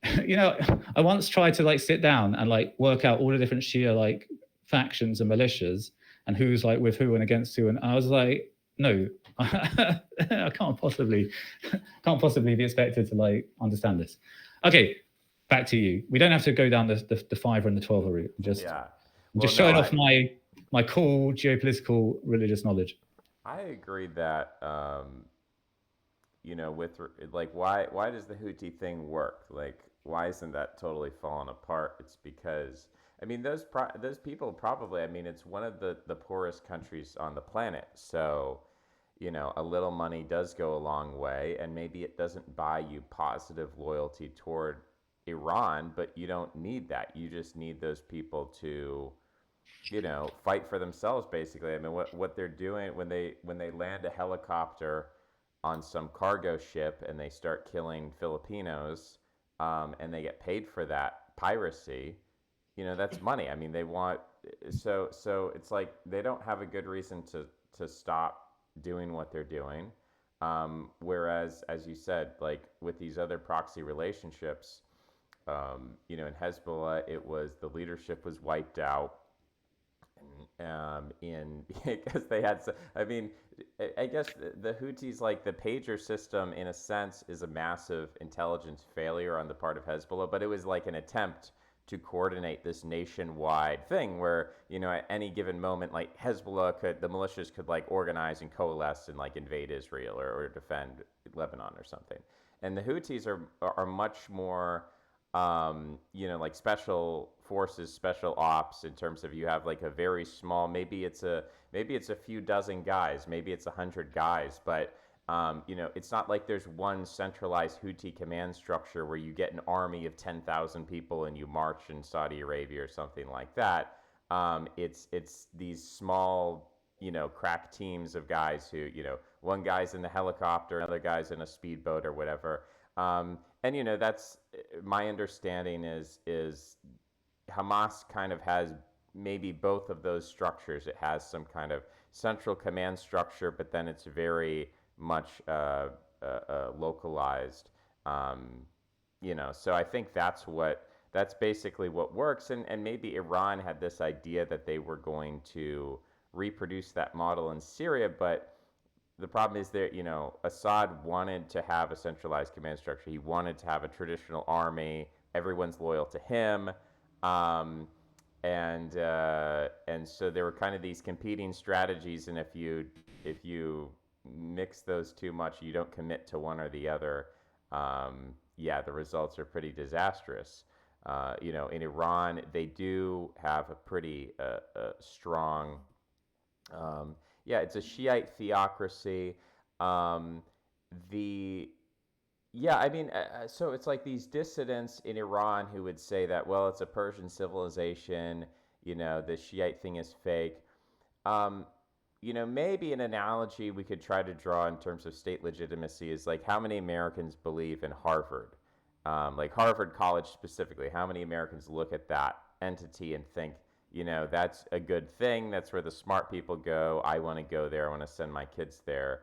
I once tried to like sit down and like work out all the different Shia like factions and militias and who's like with who and against who, and I was like, no, I can't possibly be expected to like understand this. Okay, back to you. We don't have to go down the 5 and the 12 route. I'm just showing off my cool geopolitical religious knowledge. I agree that with like why does the Houthi thing work? Like why isn't that totally falling apart? It's because I mean those people probably, I mean it's one of the poorest countries on the planet. So, a little money does go a long way, and maybe it doesn't buy you positive loyalty toward Iran, but you don't need that. You just need those people to fight for themselves basically. I mean what they're doing when they land a helicopter on some cargo ship and they start killing Filipinos, and they get paid for that piracy, that's money. I mean, they want so it's like they don't have a good reason to stop doing what they're doing. Whereas, as you said, like with these other proxy relationships, in Hezbollah, it was the leadership was wiped out. Because they had, I mean, I guess the Houthis, like the pager system, in a sense, is a massive intelligence failure on the part of Hezbollah, but it was like an attempt to coordinate this nationwide thing where, at any given moment, like the militias could like organize and coalesce and like invade Israel or defend Lebanon or something. And the Houthis are much more, like special forces, special ops, in terms of you have like a very small, maybe it's a few dozen guys, maybe it's 100 guys, but it's not like there's one centralized Houthi command structure where you get an army of 10,000 people and you march in Saudi Arabia or something like that. It's these small, crack teams of guys who, one guy's in the helicopter, another guy's in a speedboat or whatever. And that's my understanding is Hamas kind of has maybe both of those structures. It has some kind of central command structure, but then it's very much localized. So I think that's basically what works. And maybe Iran had this idea that they were going to reproduce that model in Syria, but the problem is that, Assad wanted to have a centralized command structure. He wanted to have a traditional army everyone's loyal to him. Um, and so there were kind of these competing strategies, and if you mix those too much, you don't commit to one or the other. Yeah, the results are pretty disastrous. In Iran, they do have a pretty strong, yeah, it's a Shiite theocracy. Um, the yeah, I mean, so it's like these dissidents in Iran who would say that, well, it's a Persian civilization, the Shiite thing is fake. Um, maybe an analogy we could try to draw in terms of state legitimacy is like how many Americans believe in Harvard, like Harvard College specifically. How many Americans look at that entity and think, that's a good thing. That's where the smart people go. I want to go there. I want to send my kids there.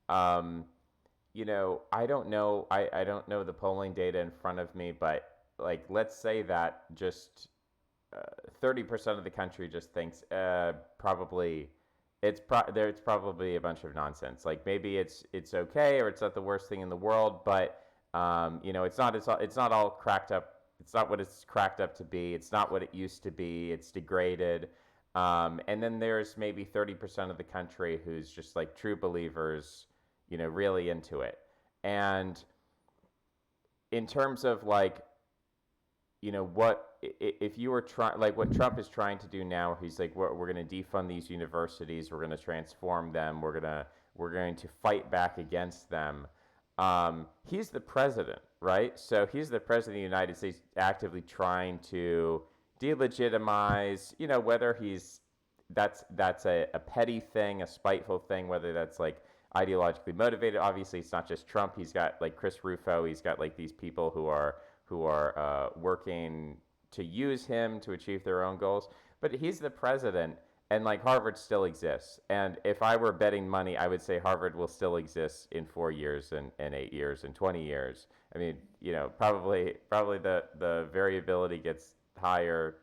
Um, I don't know. I don't know the polling data in front of me, but like, let's say that just 30% of the country just thinks probably it's probably a bunch of nonsense. Like maybe it's okay or it's not the worst thing in the world, but it's not all cracked up. It's not what it's cracked up to be. It's not what it used to be. It's degraded. And then there's maybe 30% of the country who's just like true believers, really into it. And in terms of like, what if you were trying, like what Trump is trying to do now, he's like, we're going to defund these universities, we're going to transform them, we're going to fight back against them. He's the president, right? So he's the president of the United States, actively trying to delegitimize, whether that's a petty thing, a spiteful thing, whether that's like ideologically motivated. Obviously, it's not just Trump. He's got like Chris Rufo. He's got like these people who are working to use him to achieve their own goals. But he's the president, and like Harvard still exists. And if I were betting money, I would say Harvard will still exist in 4 years and 8 years and 20 years. I mean, probably the variability gets higher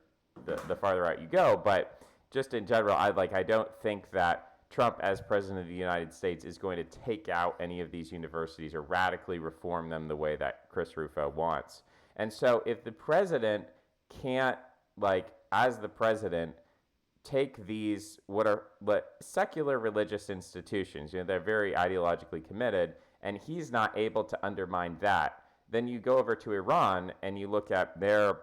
the farther out you go. But just in general, I don't think that Trump, as president of the United States, is going to take out any of these universities or radically reform them the way that Chris Rufo wants. And so if the president can't, like, as the president, take these what are secular religious institutions, they're very ideologically committed, and he's not able to undermine that, then you go over to Iran and you look at their,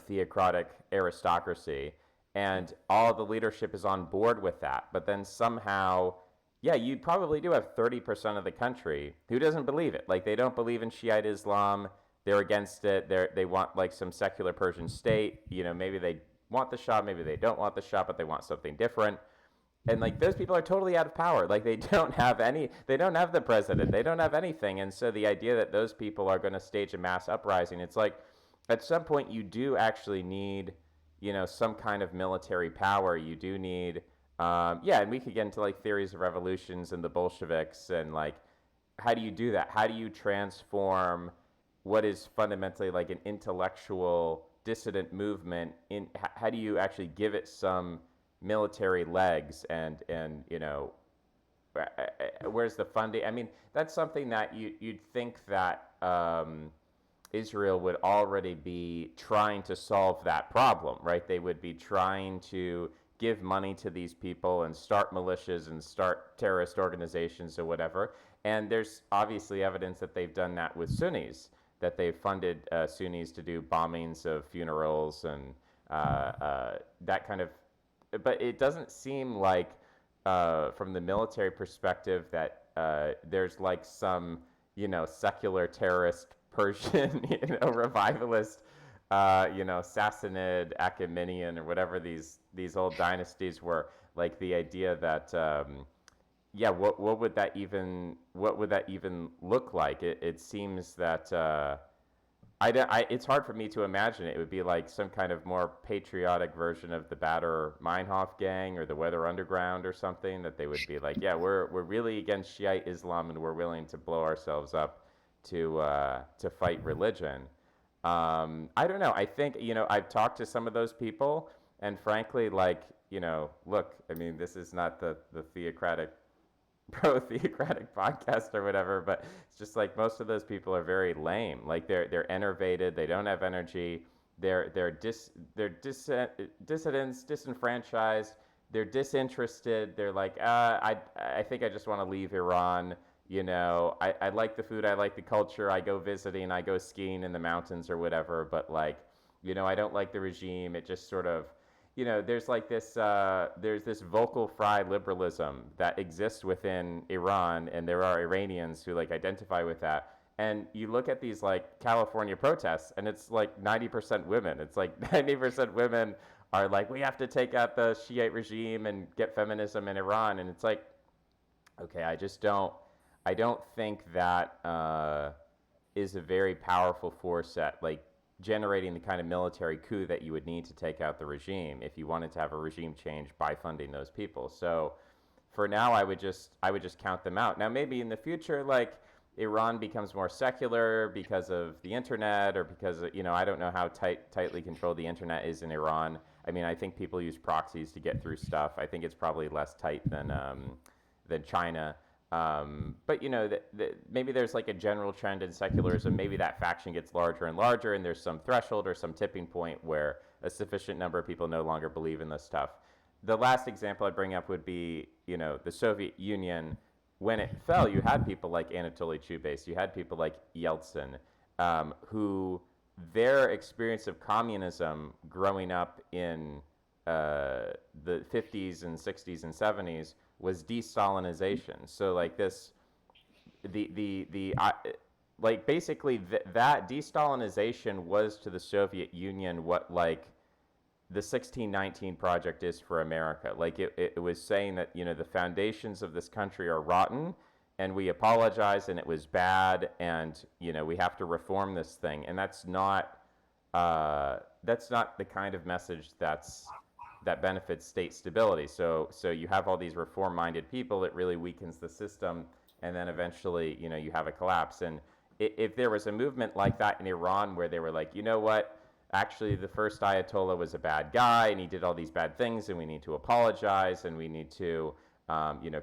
theocratic aristocracy, and all the leadership is on board with that. But then somehow, yeah, you probably do have 30% of the country who doesn't believe it. Like, they don't believe in Shiite Islam. They're against it. They want like some secular Persian state. Maybe they want the Shah, maybe they don't want the Shah, but they want something different. And like those people are totally out of power. Like they don't have the president. They don't have anything. And so the idea that those people are going to stage a mass uprising, it's like at some point you do actually need, some kind of military power. You do need, and we could get into like theories of revolutions and the Bolsheviks and like, how do you do that? How do you transform what is fundamentally like an intellectual dissident movement how do you actually give it some military legs and where's the funding? I mean, that's something that you'd think that Israel would already be trying to solve that problem, right? They would be trying to give money to these people and start militias and start terrorist organizations or whatever. And there's obviously evidence that they've done that with Sunnis, that they've funded Sunnis to do bombings of funerals and that kind of. But it doesn't seem like, from the military perspective, that there's like some, secular terrorist Persian, revivalist, Sassanid, Achaemenian, or whatever these old dynasties were. Like the idea that. What would that even look like? It seems that it's hard for me to imagine it. It would be like some kind of more patriotic version of the Bader Meinhof gang or the Weather Underground or something. That they would be like, yeah, we're really against Shiite Islam and we're willing to blow ourselves up to fight religion. I don't know. I think I've talked to some of those people, and frankly, like look, I mean, this is not the theocratic pro theocratic podcast or whatever, but it's just like most of those people are very lame. Like they're enervated, they don't have energy, they're dissidents, disenfranchised, they're disinterested. They're like, I think I just want to leave Iran. I like the food, I like the culture. I go visiting, I go skiing in the mountains or whatever. But like, I don't like the regime. It just sort of, there's like this, there's this vocal fry liberalism that exists within Iran, and there are Iranians who like identify with that. And you look at these like California protests, and it's like 90% women. It's like 90% women are like, we have to take out the Shiite regime and get feminism in Iran. And it's like, okay, I don't think that is a very powerful force at like generating the kind of military coup that you would need to take out the regime if you wanted to have a regime change by funding those people. So for now, I would just count them out. Now maybe in the future, like Iran becomes more secular because of the internet, or because I don't know how tightly controlled the internet is in Iran. I mean, I think people use proxies to get through stuff. I think it's probably less tight than China. But maybe there's like a general trend in secularism. Maybe that faction gets larger and larger, and there's some threshold or some tipping point where a sufficient number of people no longer believe in this stuff. The last example I'd bring up would be, the Soviet Union. When it fell, you had people like Anatoly Chubais, you had people like Yeltsin, who their experience of communism growing up in the 50s and 60s and 70s was de-Stalinization. So like this, the like basically that de-Stalinization was to the Soviet Union what like the 1619 project is for America. Like it was saying that the foundations of this country are rotten, and we apologize, and it was bad, and we have to reform this thing. And that's not the kind of message that benefits state stability. So you have all these reform-minded people. It really weakens the system, and then eventually you have a collapse. And if there was a movement like that in Iran where they were like, you know what, actually the first Ayatollah was a bad guy and he did all these bad things, and we need to apologize, and we need to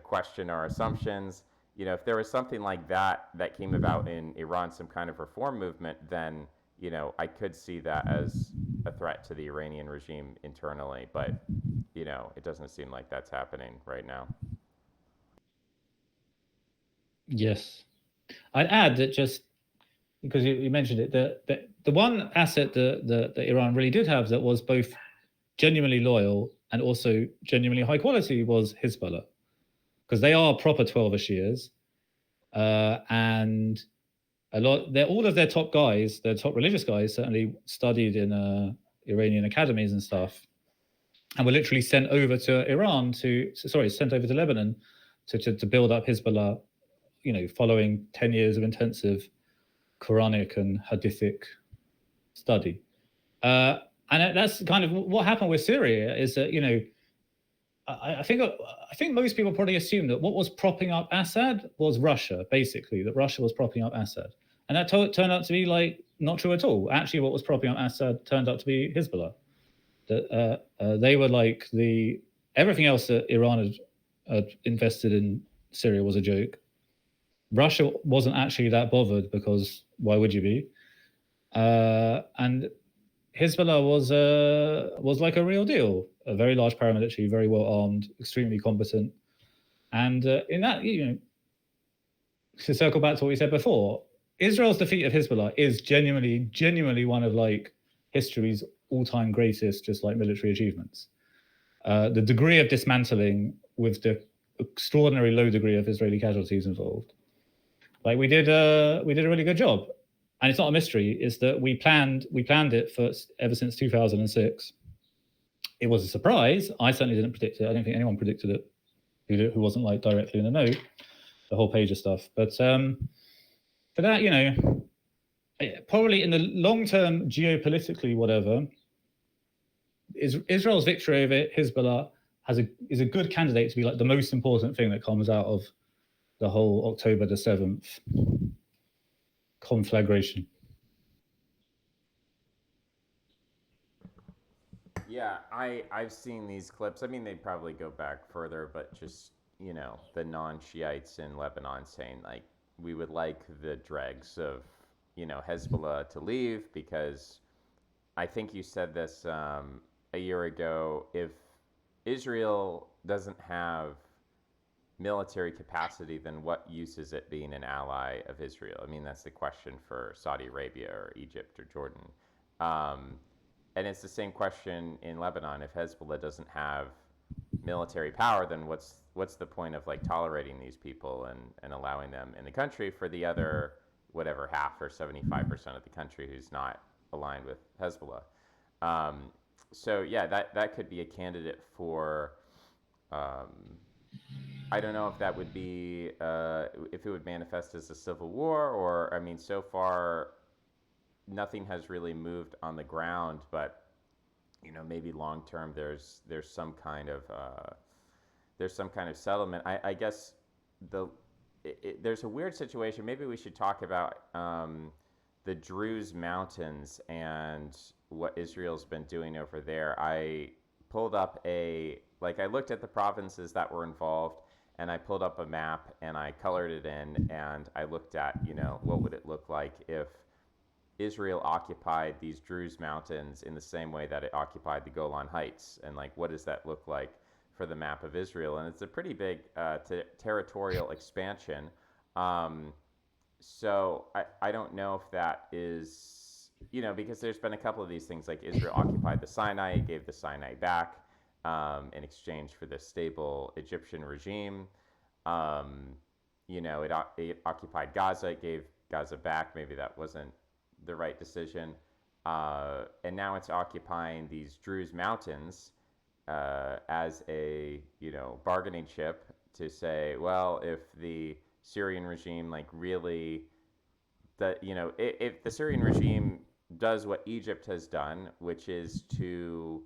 question our assumptions. If there was something like that came about in Iran, some kind of reform movement, then I could see that as a threat to the Iranian regime internally. But it doesn't seem like that's happening right now. Yes, I'd add that, just because you mentioned it, the one asset that Iran really did have that was both genuinely loyal and also genuinely high quality was Hezbollah, because they are proper 12 Shias, and all of their top guys, their top religious guys, certainly studied in Iranian academies and stuff, and were literally sent over to sent over to Lebanon to build up Hezbollah, following 10 years of intensive Quranic and Hadithic study. And that's kind of what happened with Syria, is that, I think most people probably assume that what was propping up Assad was Russia, basically, that Russia was propping up Assad. And that turned out to be like not true at all. Actually, what was propping up Assad turned out to be Hezbollah. That they were like everything else that Iran had invested in Syria was a joke. Russia wasn't actually that bothered, because why would you be? And Hezbollah was like a real deal, a very large paramilitary, very well armed, extremely competent. And in that, to circle back to what we said before, Israel's defeat of Hezbollah is genuinely one of like history's all-time greatest, just like military achievements. The degree of dismantling, with the extraordinary low degree of Israeli casualties involved, like we did a really good job. And it's not a mystery, is that we planned it for ever since 2006. It was a surprise. I certainly didn't predict it. I don't think anyone predicted it who wasn't like directly in the know, the whole page of stuff. But for that, probably in the long term, geopolitically, whatever, Israel's victory over Hezbollah is a good candidate to be like the most important thing that comes out of the whole October the 7th conflagration. Yeah, I've seen these clips. I mean, they probably go back further, but just the non-Shiites in Lebanon saying like we would like the dregs of Hezbollah to leave because I think you said this a year ago. If Israel doesn't have military capacity, then what use is it being an ally of Israel? I mean, that's the question for Saudi Arabia or Egypt or Jordan. Um, and it's the same question in Lebanon. If Hezbollah doesn't have military power, then what's the point of like tolerating these people and allowing them in the country for the other whatever half or 75% of the country who's not aligned with Hezbollah? Um, so yeah, that could be a candidate for. I don't know if that would be if it would manifest as a civil war or I mean, so far nothing has really moved on the ground, but maybe long term there's some kind of settlement. I guess the there's a weird situation. Maybe we should talk about the Druze mountains and what Israel's been doing over there. I pulled up I looked at the provinces that were involved and I pulled up a map and I colored it in and I looked at, what would it look like if Israel occupied these Druze mountains in the same way that it occupied the Golan Heights, and like what does that look like for the map of Israel? And it's a pretty big territorial expansion. Um, so I don't know if that is, because there's been a couple of these things like Israel occupied the Sinai, gave the Sinai back in exchange for this stable Egyptian regime. It occupied Gaza, it gave Gaza back. Maybe that wasn't the right decision. And now it's occupying these Druze mountains as a bargaining chip to say, well, if the Syrian regime really if the Syrian regime does what Egypt has done, which is to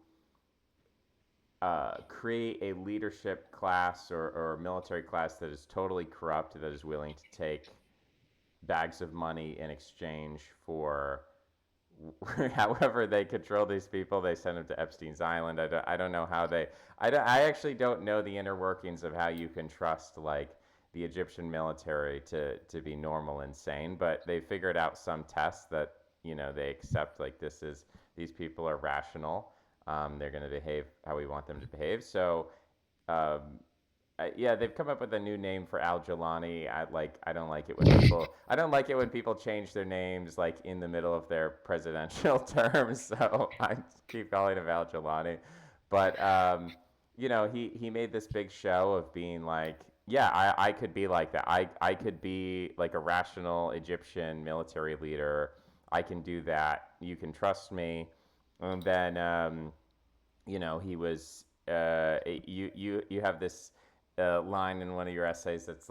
create a leadership class or military class that is totally corrupt, that is willing to take bags of money in exchange for however they control these people. They send them to Epstein's Island. I don't know how I actually don't know the inner workings of how you can trust the Egyptian military to be normal and sane, but they figured out some tests that they accept these people are rational. They're going to behave how we want them to behave. So um, yeah, they've come up with a new name for Al Jilani. I don't like it when people change their names in the middle of their presidential terms. So I keep calling him Al Jilani. But he made this big show of being yeah, I could be like that. I could be like a rational Egyptian military leader. I can do that. You can trust me. And then he was you have this line in one of your essays that's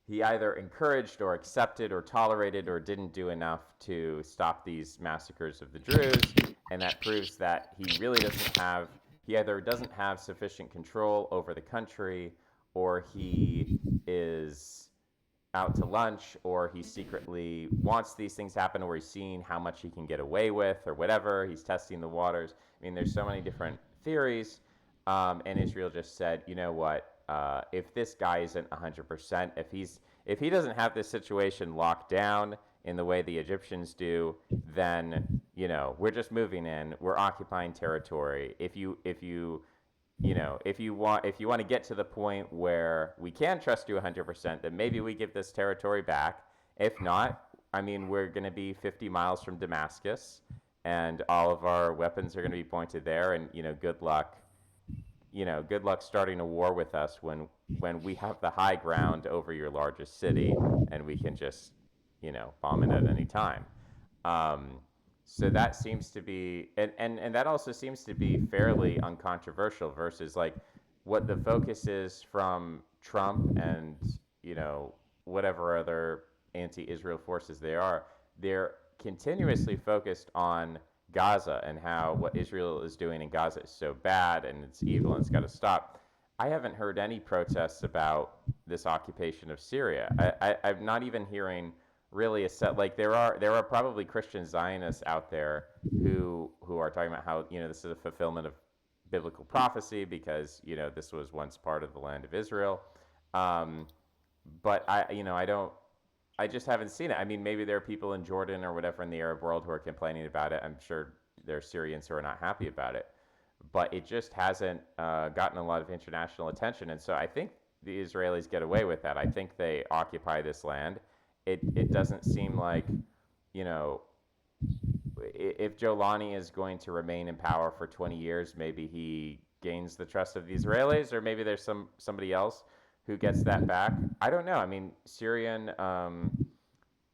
he either encouraged or accepted or tolerated or didn't do enough to stop these massacres of the Druze, and that proves that he either doesn't have sufficient control over the country, or he is out to lunch, or he secretly wants these things happen, or he's seeing how much he can get away with, or whatever. He's testing the waters. I mean, there's so many different theories, and Israel just said, you know what? If this guy isn't 100%, if he doesn't have this situation locked down in the way the Egyptians do, then we're just moving in. We're occupying territory. If you want to get to the point where we can trust you 100%, then maybe we give this territory back. If not, I mean, we're going to be 50 miles from Damascus, and all of our weapons are going to be pointed there. And good luck. Good luck starting a war with us when we have the high ground over your largest city, and we can just bomb it at any time. So that seems to be, and that also seems to be fairly uncontroversial versus what the focus is from Trump and whatever other anti-Israel forces they are. They're continuously focused on Gaza and how what Israel is doing in Gaza is so bad and it's evil and it's got to stop. I haven't heard any protests about this occupation of Syria. I'm not even hearing really a set there are probably Christian Zionists out there who are talking about how this is a fulfillment of biblical prophecy because this was once part of the land of Israel. But I just haven't seen it. I mean, maybe there are people in Jordan or whatever in the Arab world who are complaining about it. I'm sure there are Syrians who are not happy about it, but it just hasn't gotten a lot of international attention. And so I think the Israelis get away with that. I think they occupy this land. It doesn't seem like, you know, if Jolani is going to remain in power for 20 years, maybe he gains the trust of the Israelis, or maybe there's somebody else who gets that back. I don't know. I mean,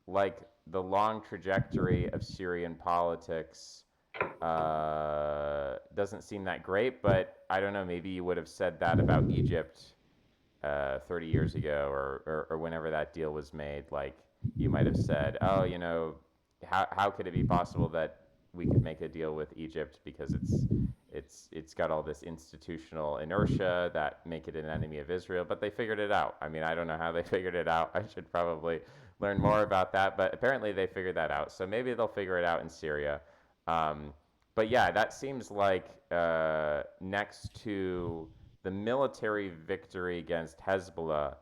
like the long trajectory of Syrian politics doesn't seem that great, but I don't know. Maybe you would have said that about Egypt 30 years ago, or whenever that deal was made. Like you might have said, oh, how could it be possible that we could make a deal with Egypt because it's got all this institutional inertia that make it an enemy of Israel, but they figured it out. I mean, I don't know how they figured it out. I should probably learn more about that, but apparently they figured that out. So maybe they'll figure it out in Syria. Um, but yeah, that seems like next to the military victory against Hezbollah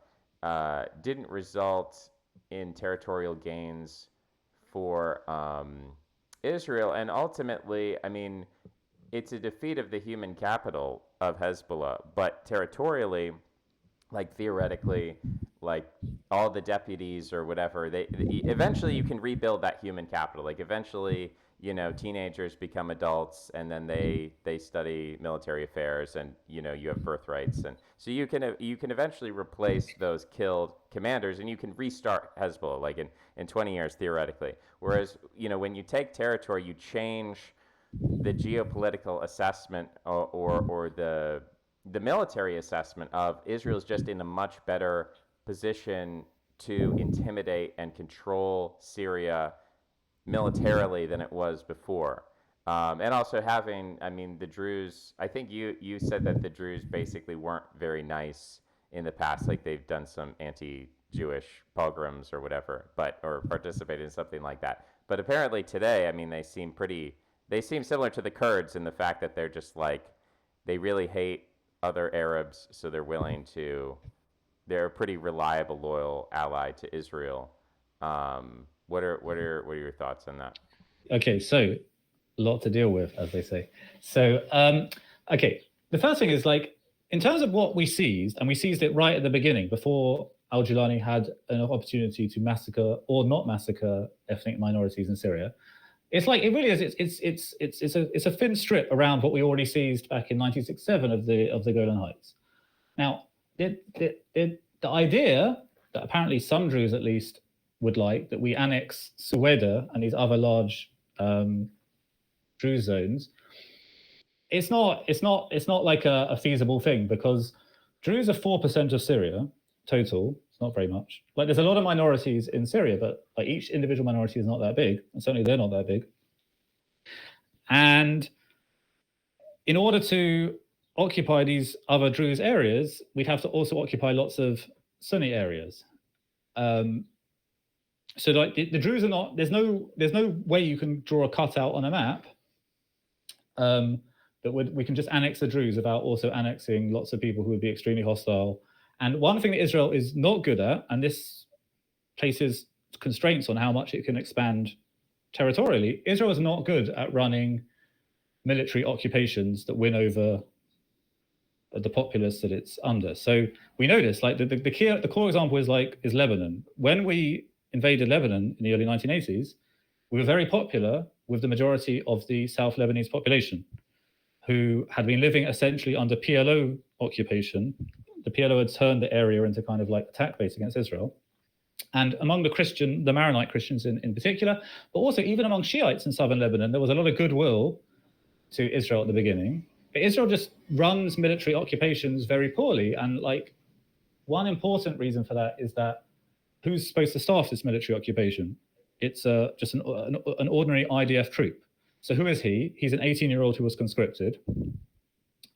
didn't result in territorial gains for Israel. And ultimately, I mean, it's a defeat of the human capital of Hezbollah, but territorially, like theoretically, like all the deputies or whatever, they eventually you can rebuild that human capital. Like eventually, teenagers become adults, and then they study military affairs, and you have birthrights, and so you can eventually replace those killed commanders, and you can restart Hezbollah like in 20 years theoretically. Whereas when you take territory, you change the geopolitical assessment, or the military assessment of Israel's just in a much better position to intimidate and control Syria militarily than it was before. And also having, I mean, the Druze, I think you said that the Druze basically weren't very nice in the past, like they've done some anti-Jewish pogroms or whatever, or participated in something like that. But apparently today, I mean, they seem similar to the Kurds in the fact that they're just like, they really hate other Arabs, so they're a pretty reliable, loyal ally to Israel. What are your thoughts on that? Okay, so a lot to deal with, as they say. So, okay, the first thing is like, in terms of what we seized, and we seized it right at the beginning, before al-Jilani had an opportunity to massacre or not massacre ethnic minorities in Syria. It's like, it really is. It's a thin strip around what we already seized back in 1967 of the Golan Heights. Now, the idea that apparently some Druze at least would like, that we annex Sueda and these other large Druze zones, it's not like a feasible thing, because Druze are 4% of Syria total. It's not very much. Like, there's a lot of minorities in Syria, but like each individual minority is not that big, and certainly they're not that big. And in order to occupy these other Druze areas, we'd have to also occupy lots of Sunni areas. So like the Druze are not. There's no way you can draw a cutout on a map that we can just annex the Druze without also annexing lots of people who would be extremely hostile. And one thing that Israel is not good at, and this places constraints on how much it can expand territorially, Israel is not good at running military occupations that win over the populace that it's under. So we know this. Like the core example is Lebanon. When we invaded Lebanon in the early 1980s, we were very popular with the majority of the South Lebanese population, who had been living essentially under PLO occupation. The PLO had turned the area into kind of like attack base against Israel. And among the Maronite Christians in particular, but also even among Shiites in southern Lebanon, there was a lot of goodwill to Israel at the beginning. But Israel just runs military occupations very poorly. And like, one important reason for that is that who's supposed to staff this military occupation? It's just an ordinary IDF troop. So who is he? He's an 18-year-old who was conscripted,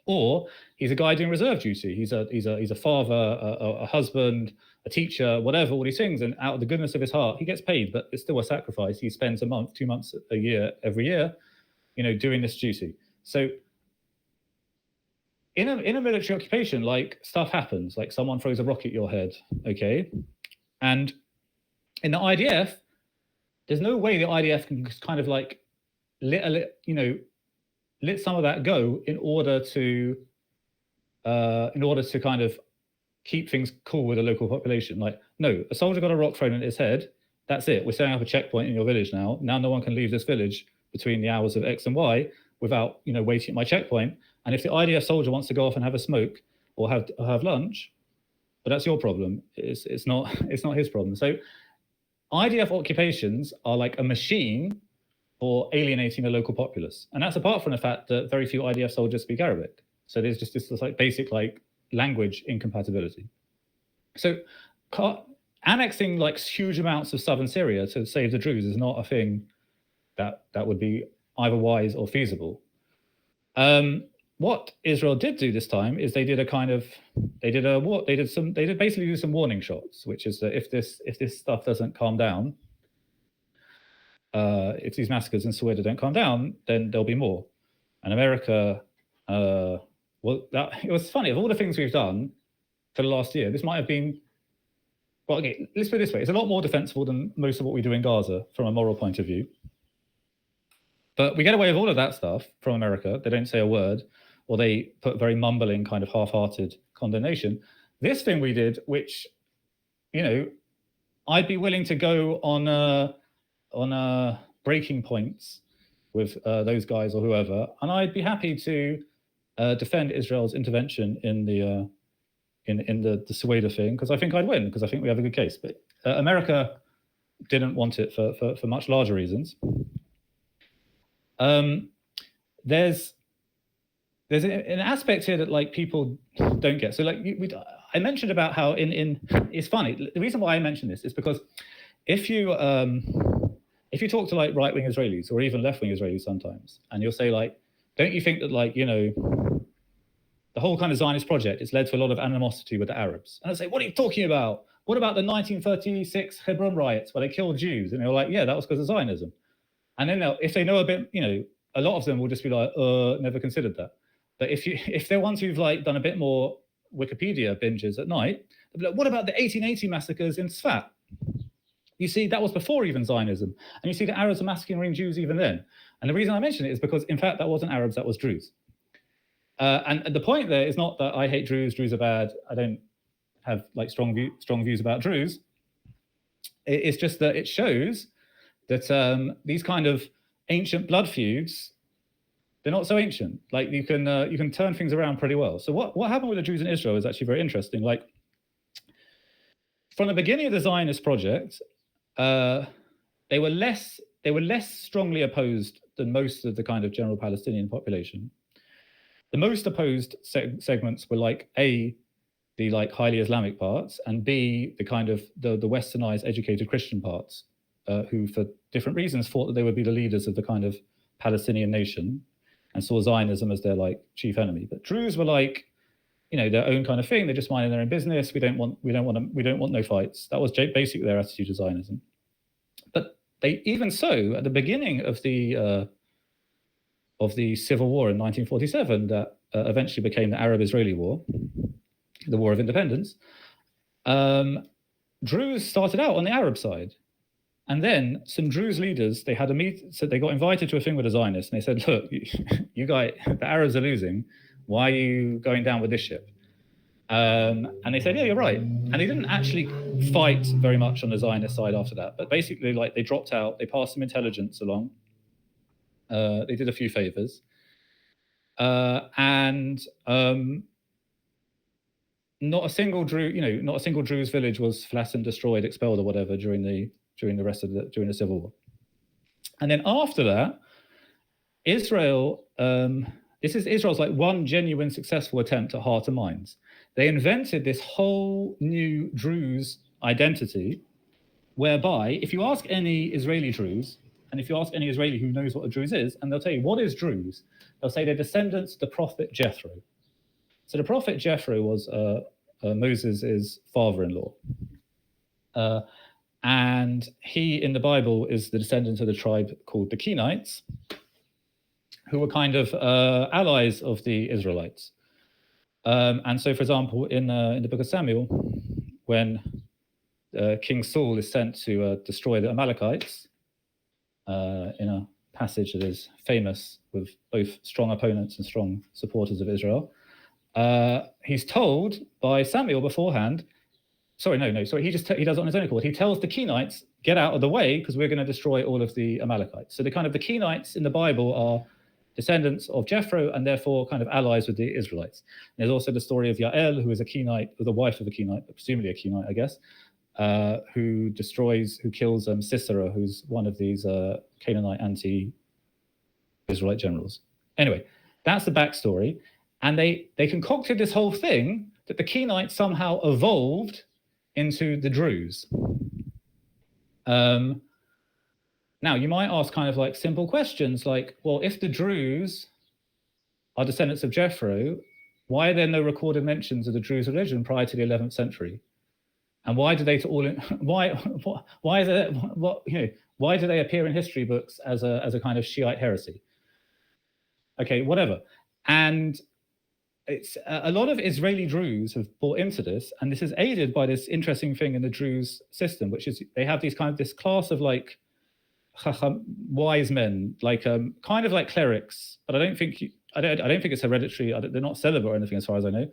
or he's a guy doing reserve duty. He's a father, a husband, a teacher, whatever, all these things. And out of the goodness of his heart, he gets paid, but it's still a sacrifice. He spends a month, 2 months a year, every year, doing this duty. So in a military occupation, like stuff happens, like someone throws a rock at your head, okay? And in the IDF, there's no way the IDF can just kind of like let some of that go in order to kind of keep things cool with the local population. Like, no, a soldier got a rock thrown at his head. That's it. We're setting up a checkpoint in your village now. Now no one can leave this village between the hours of X and Y without, waiting at my checkpoint. And if the IDF soldier wants to go off and have a smoke or have lunch, but that's your problem. It's not his problem. So IDF occupations are like a machine for alienating the local populace. And that's apart from the fact that very few IDF soldiers speak Arabic. So there's just this like basic like language incompatibility. So annexing like huge amounts of southern Syria to save the Druze is not a thing that would be either wise or feasible. What Israel did do this time is they did basically do some warning shots, which is that if this stuff doesn't calm down, if these massacres in Soweto don't calm down, then there'll be more. And America, it was funny, of all the things we've done for the last year, this might have been, well, okay, let's put it this way, it's a lot more defensible than most of what we do in Gaza from a moral point of view. But we get away with all of that stuff from America. They don't say a word, or they put very mumbling, kind of half-hearted condemnation. This thing we did, which, I'd be willing to go on breaking points with those guys or whoever, and I'd be happy to defend Israel's intervention in the Soweto thing, because I think I'd win, because I think we have a good case. But America didn't want it for much larger reasons. There's an aspect here that like people don't get. So like I mentioned about how it's funny. The reason why I mention this is because if you talk to like right-wing Israelis or even left-wing Israelis sometimes, and you'll say like, don't you think that like, the whole kind of Zionist project has led to a lot of animosity with the Arabs? And I say, what are you talking about? What about the 1936 Hebron riots where they killed Jews? And they're like, yeah, that was because of Zionism. And then if they know a bit, a lot of them will just be like, never considered that. But if they're ones who've like done a bit more Wikipedia binges at night, they'll be like, what about the 1880 massacres in Sfat? You see, that was before even Zionism. And you see the Arabs are massacring Jews even then. And the reason I mention it is because, in fact, that wasn't Arabs, that was Druze. And the point there is not that I hate Druze are bad. I don't have like strong views about Druze. It's just that it shows that these kind of ancient blood feuds, they're not so ancient. Like you can turn things around pretty well. So what happened with the Druze in Israel is actually very interesting. Like from the beginning of the Zionist project, they were less strongly opposed than most of the kind of general Palestinian population. The most opposed segments were like A, the like highly Islamic parts, and B, the kind of the westernized educated Christian parts, who for different reasons thought that they would be the leaders of the kind of Palestinian nation and saw Zionism as their like chief enemy. But Druze were like, their own kind of thing. They're just minding their own business. We don't want no fights. That was basically their attitude to Zionism. But they, even so, at the beginning of the civil war in 1947, that eventually became the Arab-Israeli War, the War of Independence, Druze started out on the Arab side. And then some Druze leaders, they had a meet, so they got invited to a thing with the Zionists, and they said, look, you guys, the Arabs are losing. Why are you going down with this ship? And they said, yeah, you're right. And they didn't actually fight very much on the Zionist side after that. But basically, like, they dropped out. They passed some intelligence along. They did a few favors. And not a single Druze village was flattened, destroyed, expelled, or whatever during the civil war. And then after that, Israel, this is Israel's like one genuine successful attempt at heart and minds. They invented this whole new Druze identity, whereby if you ask any Israeli Druze, and if you ask any Israeli who knows what a Druze is, and they'll tell you, what is Druze? They'll say they're descendants of the prophet Jethro. So the prophet Jethro was Moses' father-in-law. And he, in the Bible, is the descendant of the tribe called the Kenites, who were kind of allies of the Israelites. And so, for example, in the book of Samuel, when King Saul is sent to destroy the Amalekites, in a passage that is famous with both strong opponents and strong supporters of Israel, he's told by Samuel beforehand. Sorry, he does it on his own accord. He tells the Kenites, get out of the way because we're going to destroy all of the Amalekites. So the Kenites in the Bible are descendants of Jethro and therefore kind of allies with the Israelites. And there's also the story of Yael, who is a Kenite, or the wife of a Kenite, presumably a Kenite, I guess, who kills Sisera, who's one of these Canaanite anti-Israelite generals. Anyway, that's the backstory. And they concocted this whole thing that the Kenites somehow evolved into the Druze. Now, you might ask kind of like simple questions like, well, if the Druze are descendants of Jethro, why are there no recorded mentions of the Druze religion prior to the 11th century? And why do they why do they appear in history books as a kind of Shiite heresy? Okay, whatever. And it's a lot of Israeli Druze have bought into this, and this is aided by this interesting thing in the Druze system, which is they have this class of like wise men, like kind of like clerics, but I don't think it's hereditary. They're not celibate or anything, as far as I know.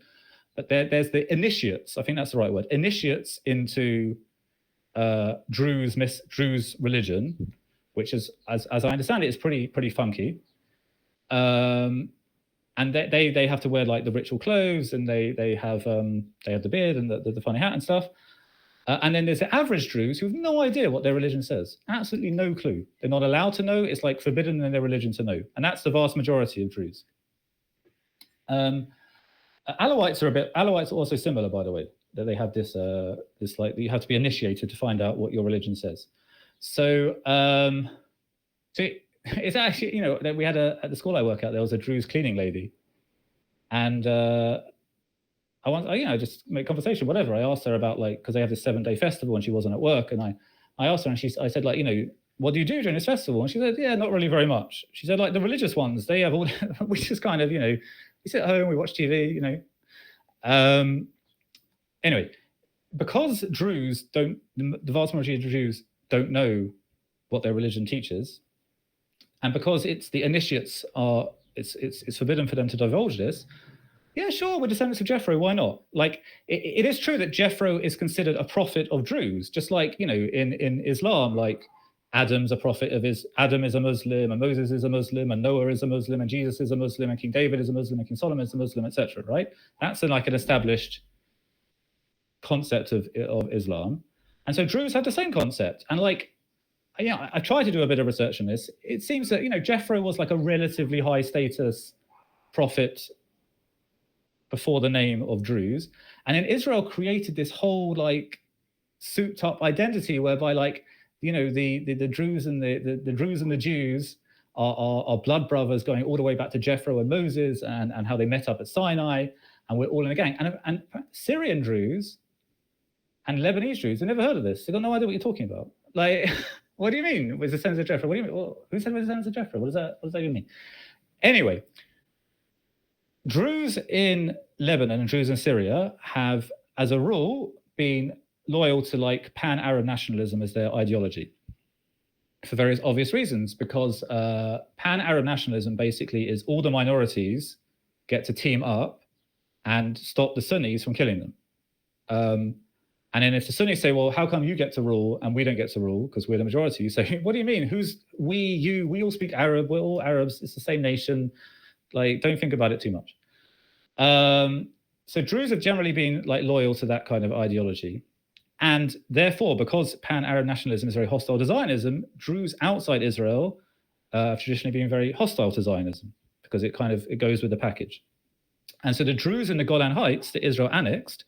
But there's the initiates. I think that's the right word. Initiates into Druze religion, which is, as I understand it, is pretty funky. And they have to wear like the ritual clothes, and they have the beard and the funny hat and stuff. And then there's the average Druze who have no idea what their religion says. Absolutely no clue. They're not allowed to know. It's like forbidden in their religion to know. And that's the vast majority of Druze. Alawites are also similar, by the way, that they have this like you have to be initiated to find out what your religion says. So it's actually, that we had at the school I work at, there was a Druze cleaning lady, and I just make conversation, whatever. I asked her about because they have this 7-day festival and she wasn't at work, and I asked her, and I said what do you do during this festival? And she said, yeah, not really very much. She said, like the religious ones, they have all, we just kind of, we sit at home, we watch TV, Anyway, because Druze the vast majority of Druze don't know what their religion teaches, and because it's the initiates it's forbidden for them to divulge this. Yeah, sure, we're descendants of Jethro. Why not? Like, it is true that Jethro is considered a prophet of Druze, just like in Islam, like Adam's a prophet of Adam is a Muslim, and Moses is a Muslim, and Noah is a Muslim, and Jesus is a Muslim, and King David is a Muslim, and King Solomon is a Muslim, etc. Right? That's an established concept of Islam, and so Druze have the same concept. And I tried to do a bit of research on this. It seems that Jethro was like a relatively high status prophet before the name of Druze, and then Israel created this whole souped up identity whereby the Druze and the Druze and the Jews are blood brothers going all the way back to Jethro and Moses, and how they met up at Sinai, and we're all in a gang. And Syrian Druze and Lebanese Druze, I never heard of this. They got no idea what you're talking about. Like, what do you mean? We're descendants of Jethro? What do you mean? Well, who said we're descendants of Jethro? What does that even mean? Anyway, Druze in Lebanon and Druze in Syria have, as a rule, been loyal to pan-Arab nationalism as their ideology for various obvious reasons, because pan-Arab nationalism basically is all the minorities get to team up and stop the Sunnis from killing them. And then if the Sunnis say, well, how come you get to rule and we don't get to rule because we're the majority? You say, what do you mean? Who's we, you? We all speak Arab. We're all Arabs. It's the same nation. Don't think about it too much. So Druze have generally been loyal to that kind of ideology. And therefore, because pan-Arab nationalism is very hostile to Zionism, Druze outside Israel have traditionally been very hostile to Zionism because it goes with the package. And so the Druze in the Golan Heights that Israel annexed,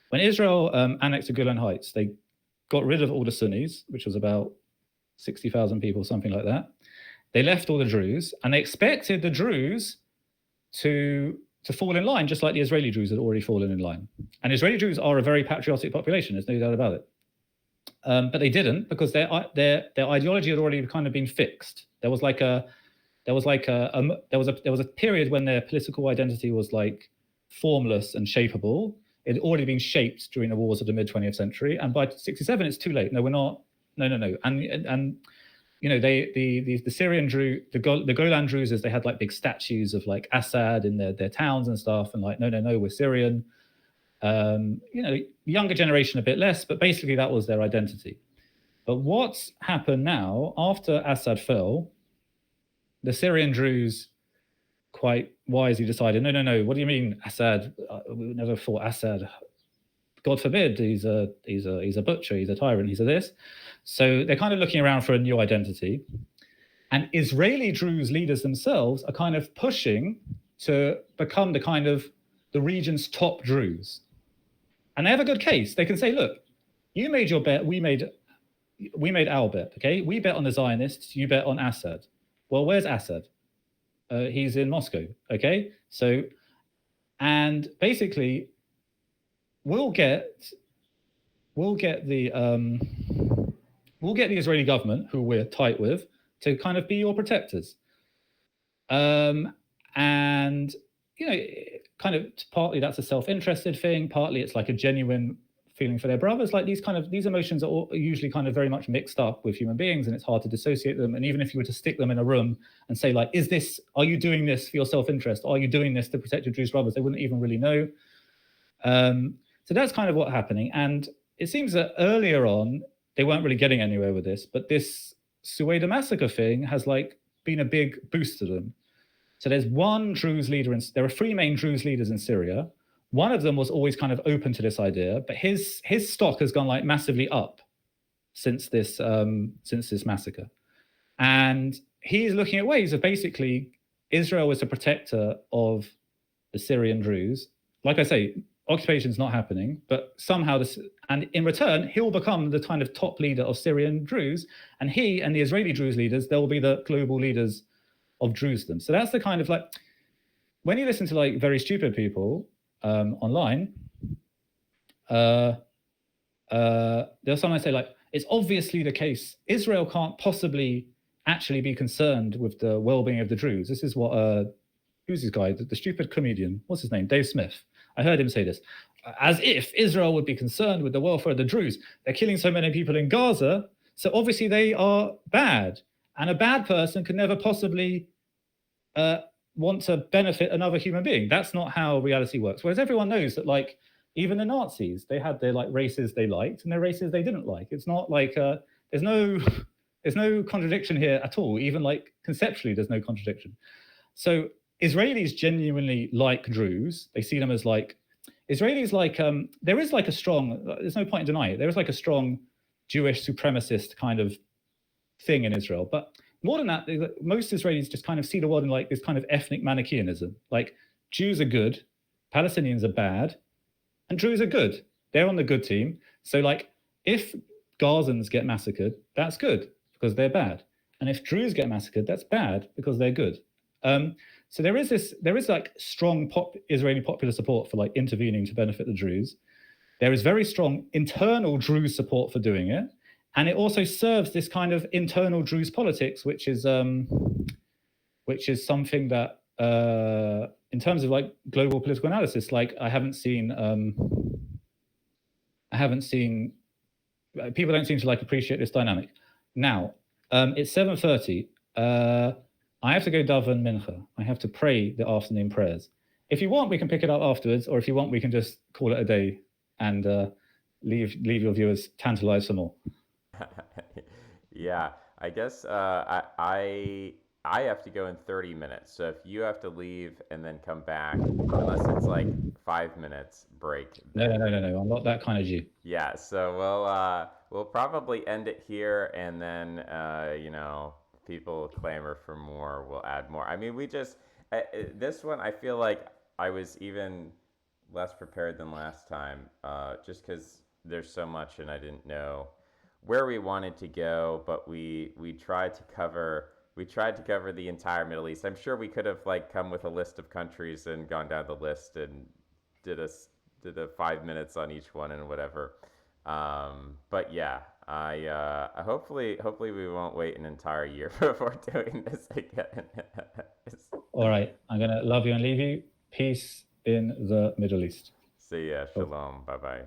when Israel annexed the Golan Heights, they got rid of all the Sunnis, which was about 60,000 people, something like that. They left all the Druze, and they expected the Druze to fall in line, just like the Israeli Druze had already fallen in line. And Israeli Druze are a very patriotic population, there's no doubt about it. But they didn't, because their ideology had already kind of been fixed. There was a period when their political identity was formless and shapeable. It had already been shaped during the wars of the mid-20th century, and by 67, it's too late. No, we're not. No. And you know, the Syrian Druze, the Golan Druzes, they had like big statues of like Assad in their towns and stuff, and like, no, we're Syrian. You know, younger generation a bit less, but basically that was their identity. But what's happened now, after Assad fell, the Syrian Druze quite wisely decided, no, what do you mean Assad? We never fought Assad. God forbid, he's a butcher, he's a tyrant, he's a this. So they're kind of looking around for a new identity. And Israeli Druze leaders themselves are kind of pushing to become the region's top Druze. And they have a good case. They can say, look, you made your bet, we made our bet, okay? We bet on the Zionists, you bet on Assad. Well, where's Assad? He's in Moscow, okay? So, and basically, we'll get the Israeli government, who we're tight with, to kind of be your protectors. And you know, kind of partly that's a self-interested thing, partly it's like a genuine feeling for their brothers. Like these emotions are usually kind of very much mixed up with human beings, and it's hard to dissociate them. And even if you were to stick them in a room and say, like, are you doing this for your self-interest? Are you doing this to protect your Jewish brothers? They wouldn't even really know. So that's kind of what's happening. And it seems that earlier on, they weren't really getting anywhere with this, but this Sueda massacre thing has like been a big boost to them. So there's one Druze leader, there are three main Druze leaders in Syria. One of them was always kind of open to this idea, but his stock has gone like massively up since this massacre. And he's looking at ways of basically Israel is a protector of the Syrian Druze. Like I say, occupation's not happening, but somehow and in return, he'll become the kind of top leader of Syrian Druze, and he and the Israeli Druze leaders, they'll be the global leaders of Drusedom. So that's the kind of like, when you listen to like very stupid people online, they'll sometimes say like, it's obviously the case. Israel can't possibly actually be concerned with the well-being of the Druze. This is what, who's this guy? The stupid comedian, what's his name? Dave Smith. I heard him say this. As if Israel would be concerned with the welfare of the Druze. They're killing so many people in Gaza, so obviously they are bad. And a bad person can never possibly want to benefit another human being. That's not how reality works. Whereas everyone knows that, like, even the Nazis, they had their like races they liked and their races they didn't like. It's not like there's no contradiction here at all. Even like conceptually, there's no contradiction. So Israelis genuinely like Druze. They see them as like Israelis like there is like a strong. There's no point in denying it. There is like a strong Jewish supremacist kind of thing in Israel, but more than that, most Israelis just kind of see the world in like this kind of ethnic Manichaeanism. Like Jews are good, Palestinians are bad, and Druze are good. They're on the good team. So like if Gazans get massacred, that's good because they're bad. And if Druze get massacred, that's bad because they're good. So there is like strong Israeli popular support for like intervening to benefit the Druze. There is very strong internal Druze support for doing it. And it also serves this kind of internal Druze politics, which is something that, in terms of like global political analysis, like I haven't seen people don't seem to like appreciate this dynamic. Now, it's 7:30. I have to go daven mincha. I have to pray the afternoon prayers. If you want, we can pick it up afterwards, or if you want, we can just call it a day and leave your viewers tantalized for more. Yeah, I guess I have to go in 30 minutes. So if you have to leave and then come back, unless it's like 5 minutes break. No. I'm not that kind of Jew. Yeah, so we'll probably end it here, and then people clamor for more. We'll add more. I mean, this one I feel like I was even less prepared than last time, just because there's so much and I didn't know where we wanted to go, but we tried to cover the entire Middle East. I'm sure we could have like come with a list of countries and gone down the list and did a 5 minutes on each one and whatever. But yeah, I hopefully we won't wait an entire year before doing this again. All right, I'm gonna love you and leave you. Peace in the Middle East. See ya. Shalom. Bye-bye.